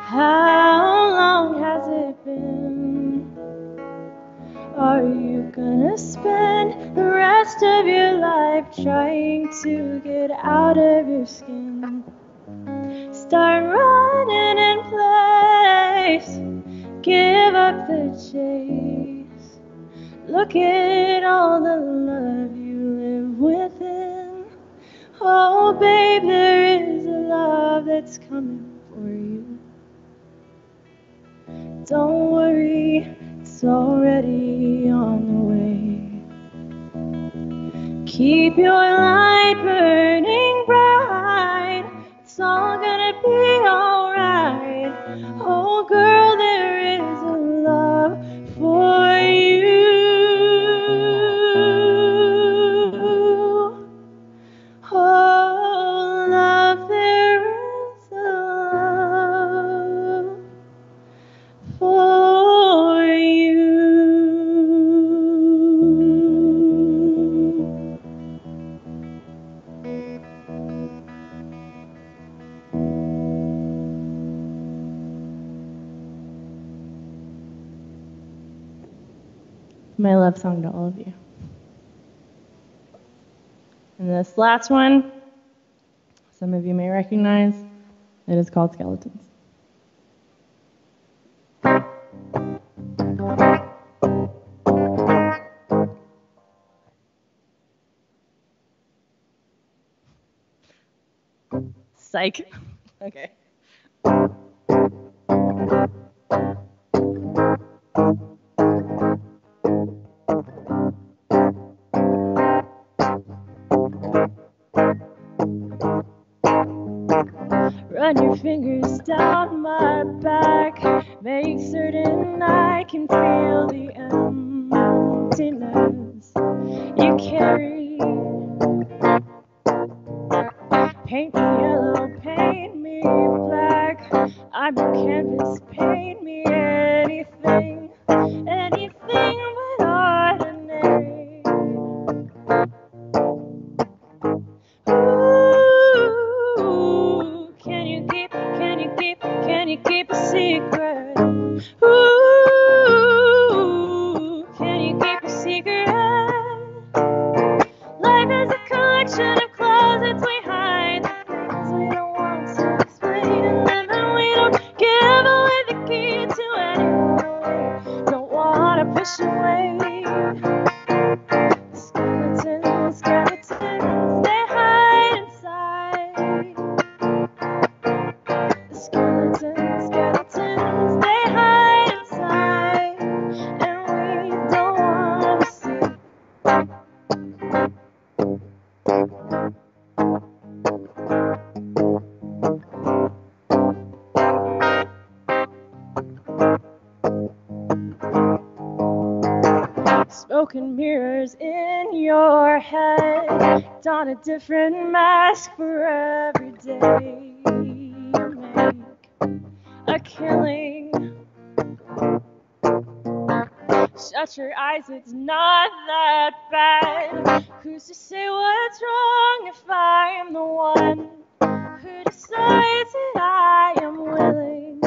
How long has it been? Are you gonna spend the rest of your life trying to get out of your skin? Start running in place, give up the chase. Look at all the love you live within. Oh babe, there is a love that's coming for you. Don't worry, it's already on the way. Keep your light burning bright, it's all gonna be alright. Oh girl, there is a love for you. Oh love, there is a love for you. My love song to all of you. And this last one, some of you may recognize, it is called Skeletons. Psych. Okay. Run your fingers down my back, make certain I can feel the emptiness you carry. Paint me yellow, paint me black, I'm your canvas, paint me anything, anything but ordinary. Ooh, can you keep a secret? Ooh, can you keep a secret? Life collection of closets we hide the things we don't want to explain in them, and we don't give away the key to anyone we don't want to push away. Skeletons, skeletons, they hide inside. Skeletons, skeletons, they hide inside, and we don't want to see. Smoking mirrors in your head, don a different mask for every day you make a killing. Shut your eyes, it's not that bad. Who's to say what's wrong if I am the one who decides that I am willing?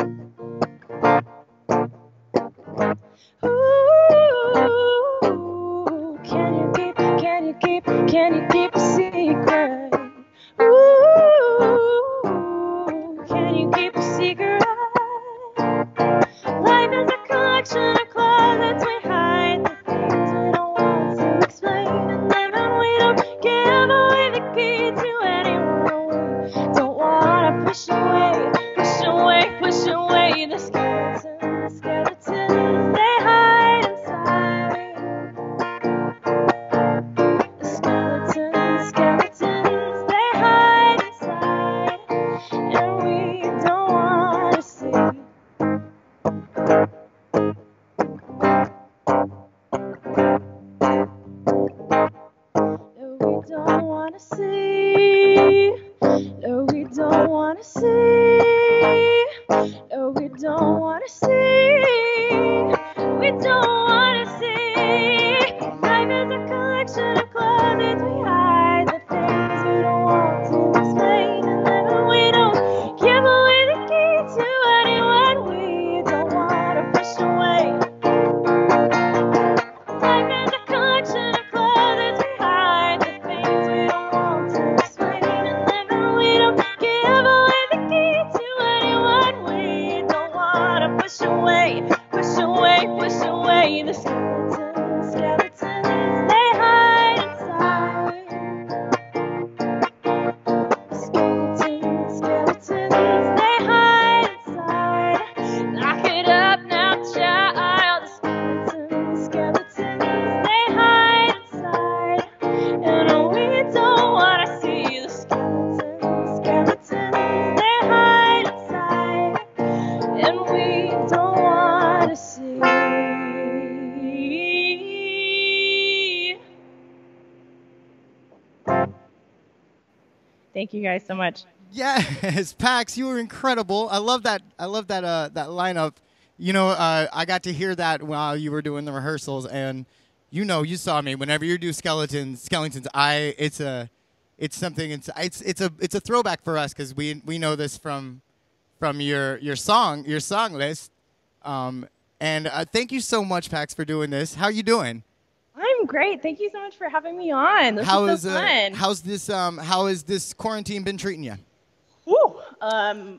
Ooh, can you keep a secret? Ooh, can you keep a secret? Life is a collection of closets we hide the things we don't want to explain in them, and we don't give away the key to anyone we don't want to push away, push away, push away. The skeletons, skeletons, they hide inside. The skeletons, skeletons, they hide inside, and we don't want to see. No, we don't want to see. No, we don't want to see. No, we don't want to see. We don't want to see. Life is a collection of closets we hide the things we don't want to explain, and then we don't give away the key to anyone we don't want to push away. Life is a collection of closets we hide the things we don't want to explain, and then we don't give away the key to anyone we don't want to push away, push away, push away. The skeletons, skeletons, they hide inside. Skeletons, skeletons, they hide inside. Lock it up now, child. Skeletons, skeletons, they hide inside, and we don't want to see. The skeletons, skeletons, they hide inside, and we don't want to see. Thank you guys so much. Yes, Pax, you were incredible. I love that. I love that. That lineup. You know, I got to hear that while you were doing the rehearsals, and you know, you saw me. Whenever you do skeletons, it's something. It's a throwback for us because we know this from your song list. And thank you so much, Pax, for doing this. How are you doing? I'm great. Thank you so much for having me on. This is so fun. How has this quarantine been treating you? Woo. I've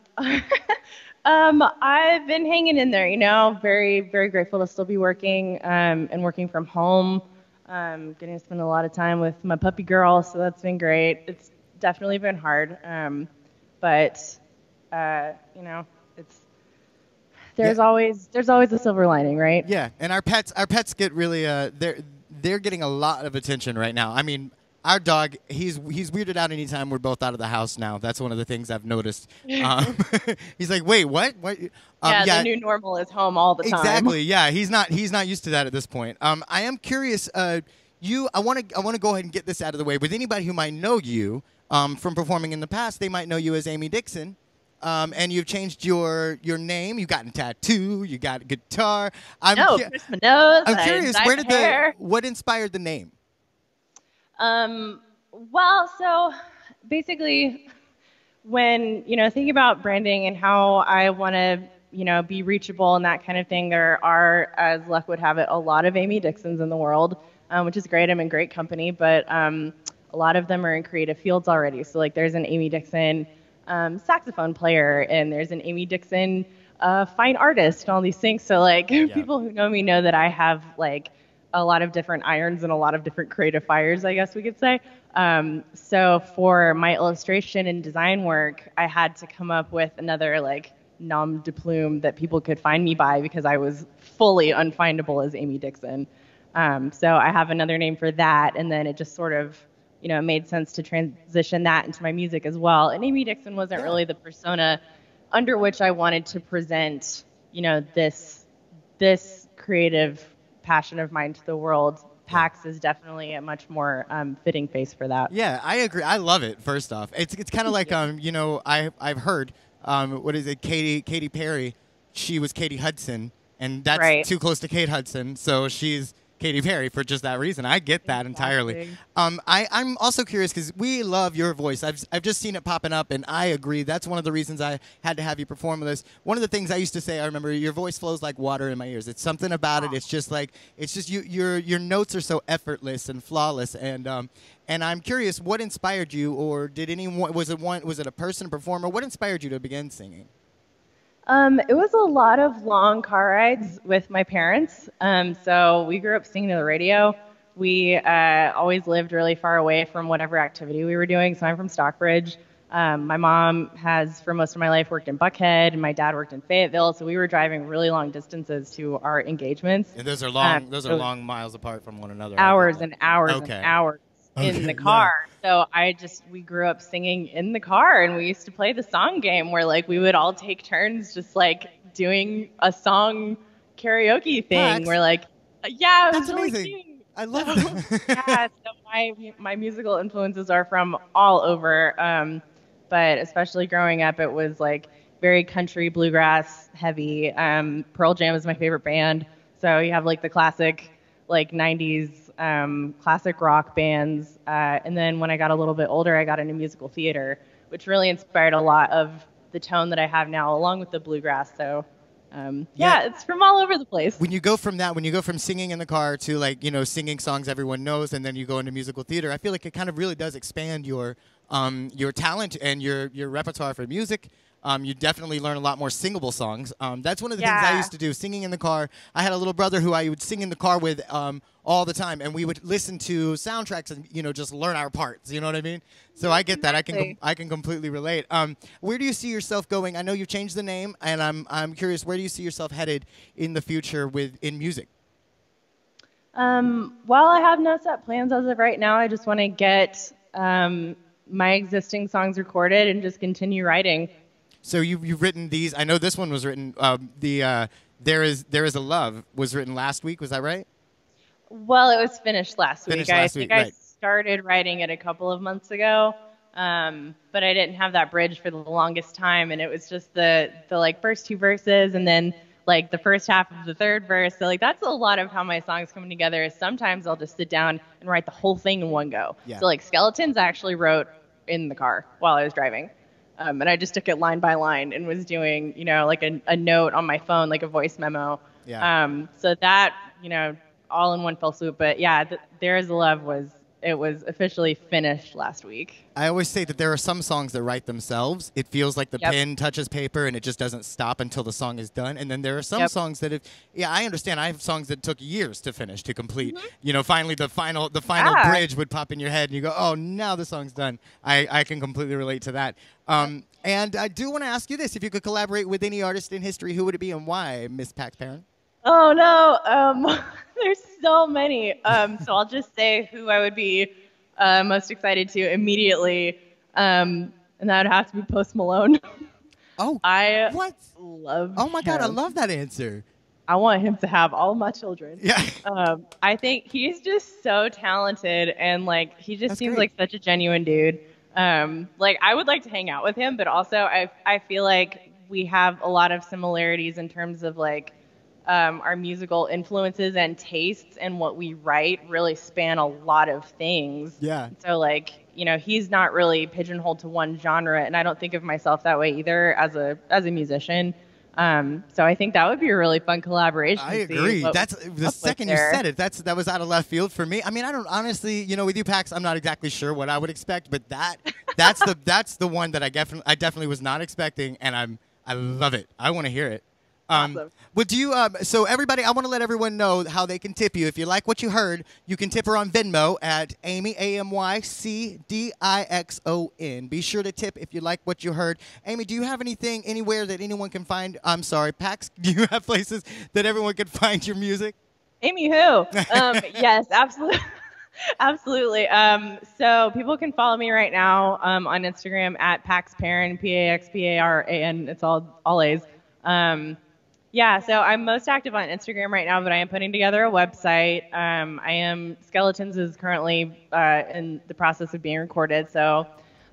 been hanging in there, you know, very, very grateful to still be working, and working from home. Getting to spend a lot of time with my puppy girl, so that's been great. It's definitely been hard. But you know, there's always a silver lining, right? Yeah, and our pets get really they're getting a lot of attention right now. I mean, our dog, he's weirded out anytime we're both out of the house now. That's one of the things I've noticed. He's like, wait, what? What? The new normal is home all the time. Exactly. Yeah, he's not used to that at this point. I am curious. I want to go ahead and get this out of the way. With anybody who might know you from performing in the past, they might know you as Amy Dixon. And you've changed your name. You got a tattoo. You got a guitar. Chris Minogue. I'm curious. What inspired the name? Well, so basically, when thinking about branding and how I want to be reachable and that kind of thing, there are, as luck would have it, a lot of Amy Dixons in the world, which is great. I'm in great company, but a lot of them are in creative fields already. So like there's an Amy Dixon saxophone player, and there's an Amy Dixon fine artist, and all these things. So like people who know me know that I have like a lot of different irons and a lot of different creative fires, I guess we could say. So for my illustration and design work, I had to come up with another like nom de plume that people could find me by, because I was fully unfindable as Amy Dixon. So I have another name for that, and then it just sort of, it made sense to transition that into my music as well. And Amy Dixon wasn't really the persona under which I wanted to present, this creative passion of mine to the world. PAX is definitely a much more fitting face for that. Yeah, I agree. I love it. First off, it's kind of like I've heard what is it? Katy Perry. She was Katie Hudson, and that's too close to Kate Hudson, so she's Katy Perry for just that reason. I get that entirely. I'm also curious because we love your voice. I've just seen it popping up, and I agree. That's one of the reasons I had to have you perform with us. One of the things I used to say, I remember, your voice flows like water in my ears. It's something about it. It's just your notes are so effortless and flawless. And I'm curious, what inspired you, or did anyone, was it a person, a performer? What inspired you to begin singing? It was a lot of long car rides with my parents. So we grew up singing to the radio. We always lived really far away from whatever activity we were doing. So I'm from Stockbridge. My mom has, for most of my life, worked in Buckhead, and my dad worked in Fayetteville. So we were driving really long distances to our engagements. And those are long. Those are long miles apart from one another. Hours and hours and hours. In the car. So we grew up singing in the car, and we used to play the song game where like we would all take turns just like doing a song karaoke thing. Where like, yeah, it was really cute. I love it. Yeah, so my musical influences are from all over, but especially growing up, it was like very country bluegrass heavy. Pearl Jam is my favorite band, so you have like the classic like 90s classic rock bands. And then when I got a little bit older, I got into musical theater, which really inspired a lot of the tone that I have now, along with the bluegrass. So, it's from all over the place. When you go from singing in the car to like, singing songs everyone knows, and then you go into musical theater, I feel like it kind of really does expand your talent and your repertoire for music. You definitely learn a lot more singable songs. That's one of the things I used to do, singing in the car. I had a little brother who I would sing in the car with all the time, and we would listen to soundtracks and just learn our parts. You know what I mean? So I get that. I can completely relate. Where do you see yourself going? I know you've changed the name, and I'm curious, where do you see yourself headed in the future in music? Well, I have no set plans as of right now. I just want to get my existing songs recorded and just continue writing. So you've written these. I know this one was written. There is a Love was written last week. Was that right? Well, it was finished last week. I think right. I started writing it a couple of months ago, but I didn't have that bridge for the longest time, and it was just the like first two verses, and then like the first half of the third verse. So like that's a lot of how my songs come together. Is sometimes I'll just sit down and write the whole thing in one go. Yeah. So like Skeletons, I actually wrote in the car while I was driving. And I just took it line by line and was doing, like a note on my phone, like a voice memo. Yeah. So that, all in one fell swoop. But yeah, There Is a Love was officially finished last week. I always say that there are some songs that write themselves. It feels like the pen touches paper and it just doesn't stop until the song is done. And then there are some songs that I understand. I have songs that took years to finish, to complete. Mm-hmm. Finally the final bridge would pop in your head and you go, oh, now the song's done. I can completely relate to that. And I do want to ask you this. If you could collaborate with any artist in history, who would it be and why, Miss Pax Perrin? Oh, no. There's so many. So I'll just say who I would be most excited to immediately. And that would have to be Post Malone. Oh, I what? love Oh, my God. him. I love that answer. I want him to have all my children. Yeah. I think he's just so talented, and like he just seems like such a genuine dude. Like I would like to hang out with him, but also I feel like we have a lot of similarities in terms of like our musical influences and tastes, and what we write really span a lot of things. Yeah. So like, he's not really pigeonholed to one genre, and I don't think of myself that way either as a musician. So I think that would be a really fun collaboration. I to see agree. what That's we come the up with second you there. said it. That was out of left field for me. I mean, I don't honestly, with you, Pax, I'm not exactly sure what I would expect, but that's the one that I definitely was not expecting, and I love it. I want to hear it. Awesome. But do you? So everybody, I want to let everyone know how they can tip you. If you like what you heard, you can tip her on Venmo at Amy AMYCDIXON. Be sure to tip if you like what you heard. Amy, do you have anything anywhere that anyone can find? I'm sorry, Pax. Do you have places that everyone can find your music? Amy who? Yes, absolutely. Absolutely. So people can follow me right now on Instagram at PaxParan, PaxParan. It's all A's. Yeah, so I'm most active on Instagram right now, but I am putting together a website. Skeletons is currently in the process of being recorded, so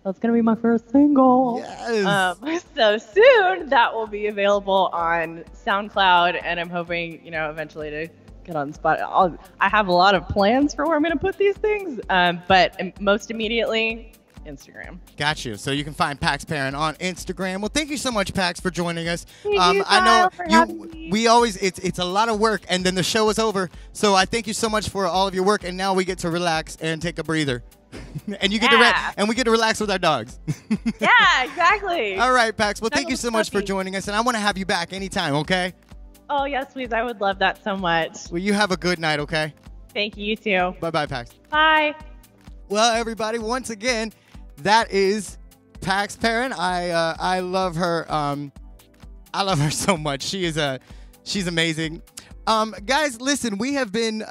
that's going to be my first single. Yes. So soon that will be available on SoundCloud, and I'm hoping, eventually to get on Spotify. I have a lot of plans for where I'm going to put these things, but most immediately, Instagram. Got you. So you can find Pax Parent on Instagram. Well, thank you so much, Pax, for joining us. Thank you, I Kyle, know for having me. we always it's a lot of work, and then the show is over. So I thank you so much for all of your work, and now we get to relax and take a breather. And you get and we get to relax with our dogs. Yeah, exactly. All right, Pax. Well, thank you Snuggle so much for puppy. joining us, and I want to have you back anytime, okay? Oh, yes, please. I would love that so much. Well, you have a good night, okay? Thank you, you too. Bye-bye, Pax. Bye. Well, everybody, once again, that is Pax Parent. I love her. I love her so much. She's amazing. Guys, listen, we have been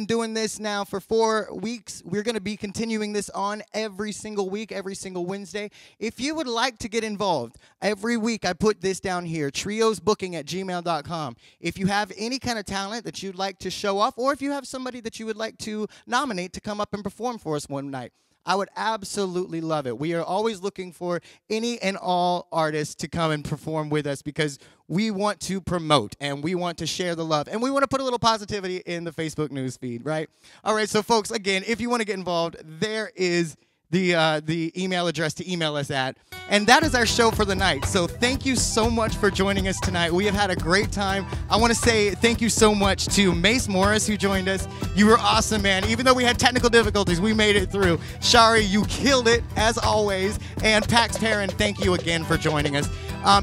doing this now for 4 weeks. We're going to be continuing this on every single week, every single Wednesday. If you would like to get involved, every week I put this down here, triosbooking@gmail.com. If you have any kind of talent that you'd like to show off, or if you have somebody that you would like to nominate to come up and perform for us one night, I would absolutely love it. We are always looking for any and all artists to come and perform with us because we want to promote and we want to share the love and we want to put a little positivity in the Facebook news feed, right? All right, so folks, again, if you want to get involved, there is the email address to email us at. And that is our show for the night. So thank you so much for joining us tonight. We have had a great time. I want to say thank you so much to Mace Morris, who joined us. You were awesome, man. Even though we had technical difficulties, we made it through. Shari, you killed it, as always. And Pax Parent, thank you again for joining us.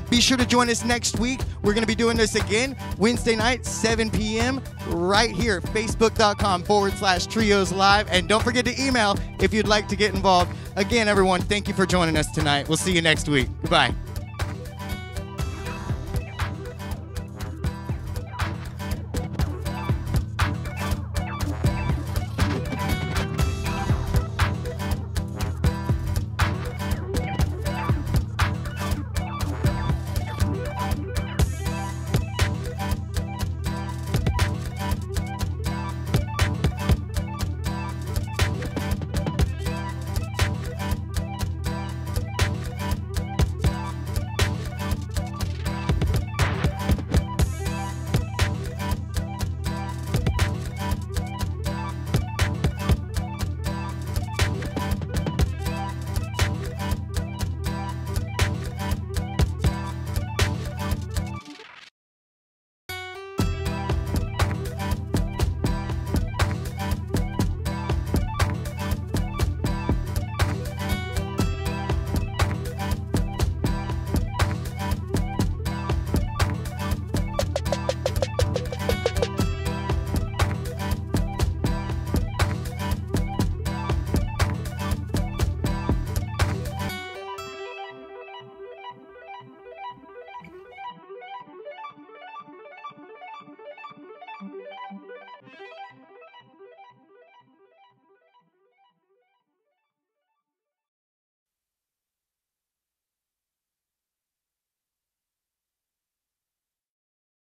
Be sure to join us next week. We're going to be doing this again Wednesday night, 7 p.m. right here, facebook.com/Trios Live. And don't forget to email if you'd like to get involved. Again, everyone, thank you for joining us tonight. We'll see you next week. Goodbye.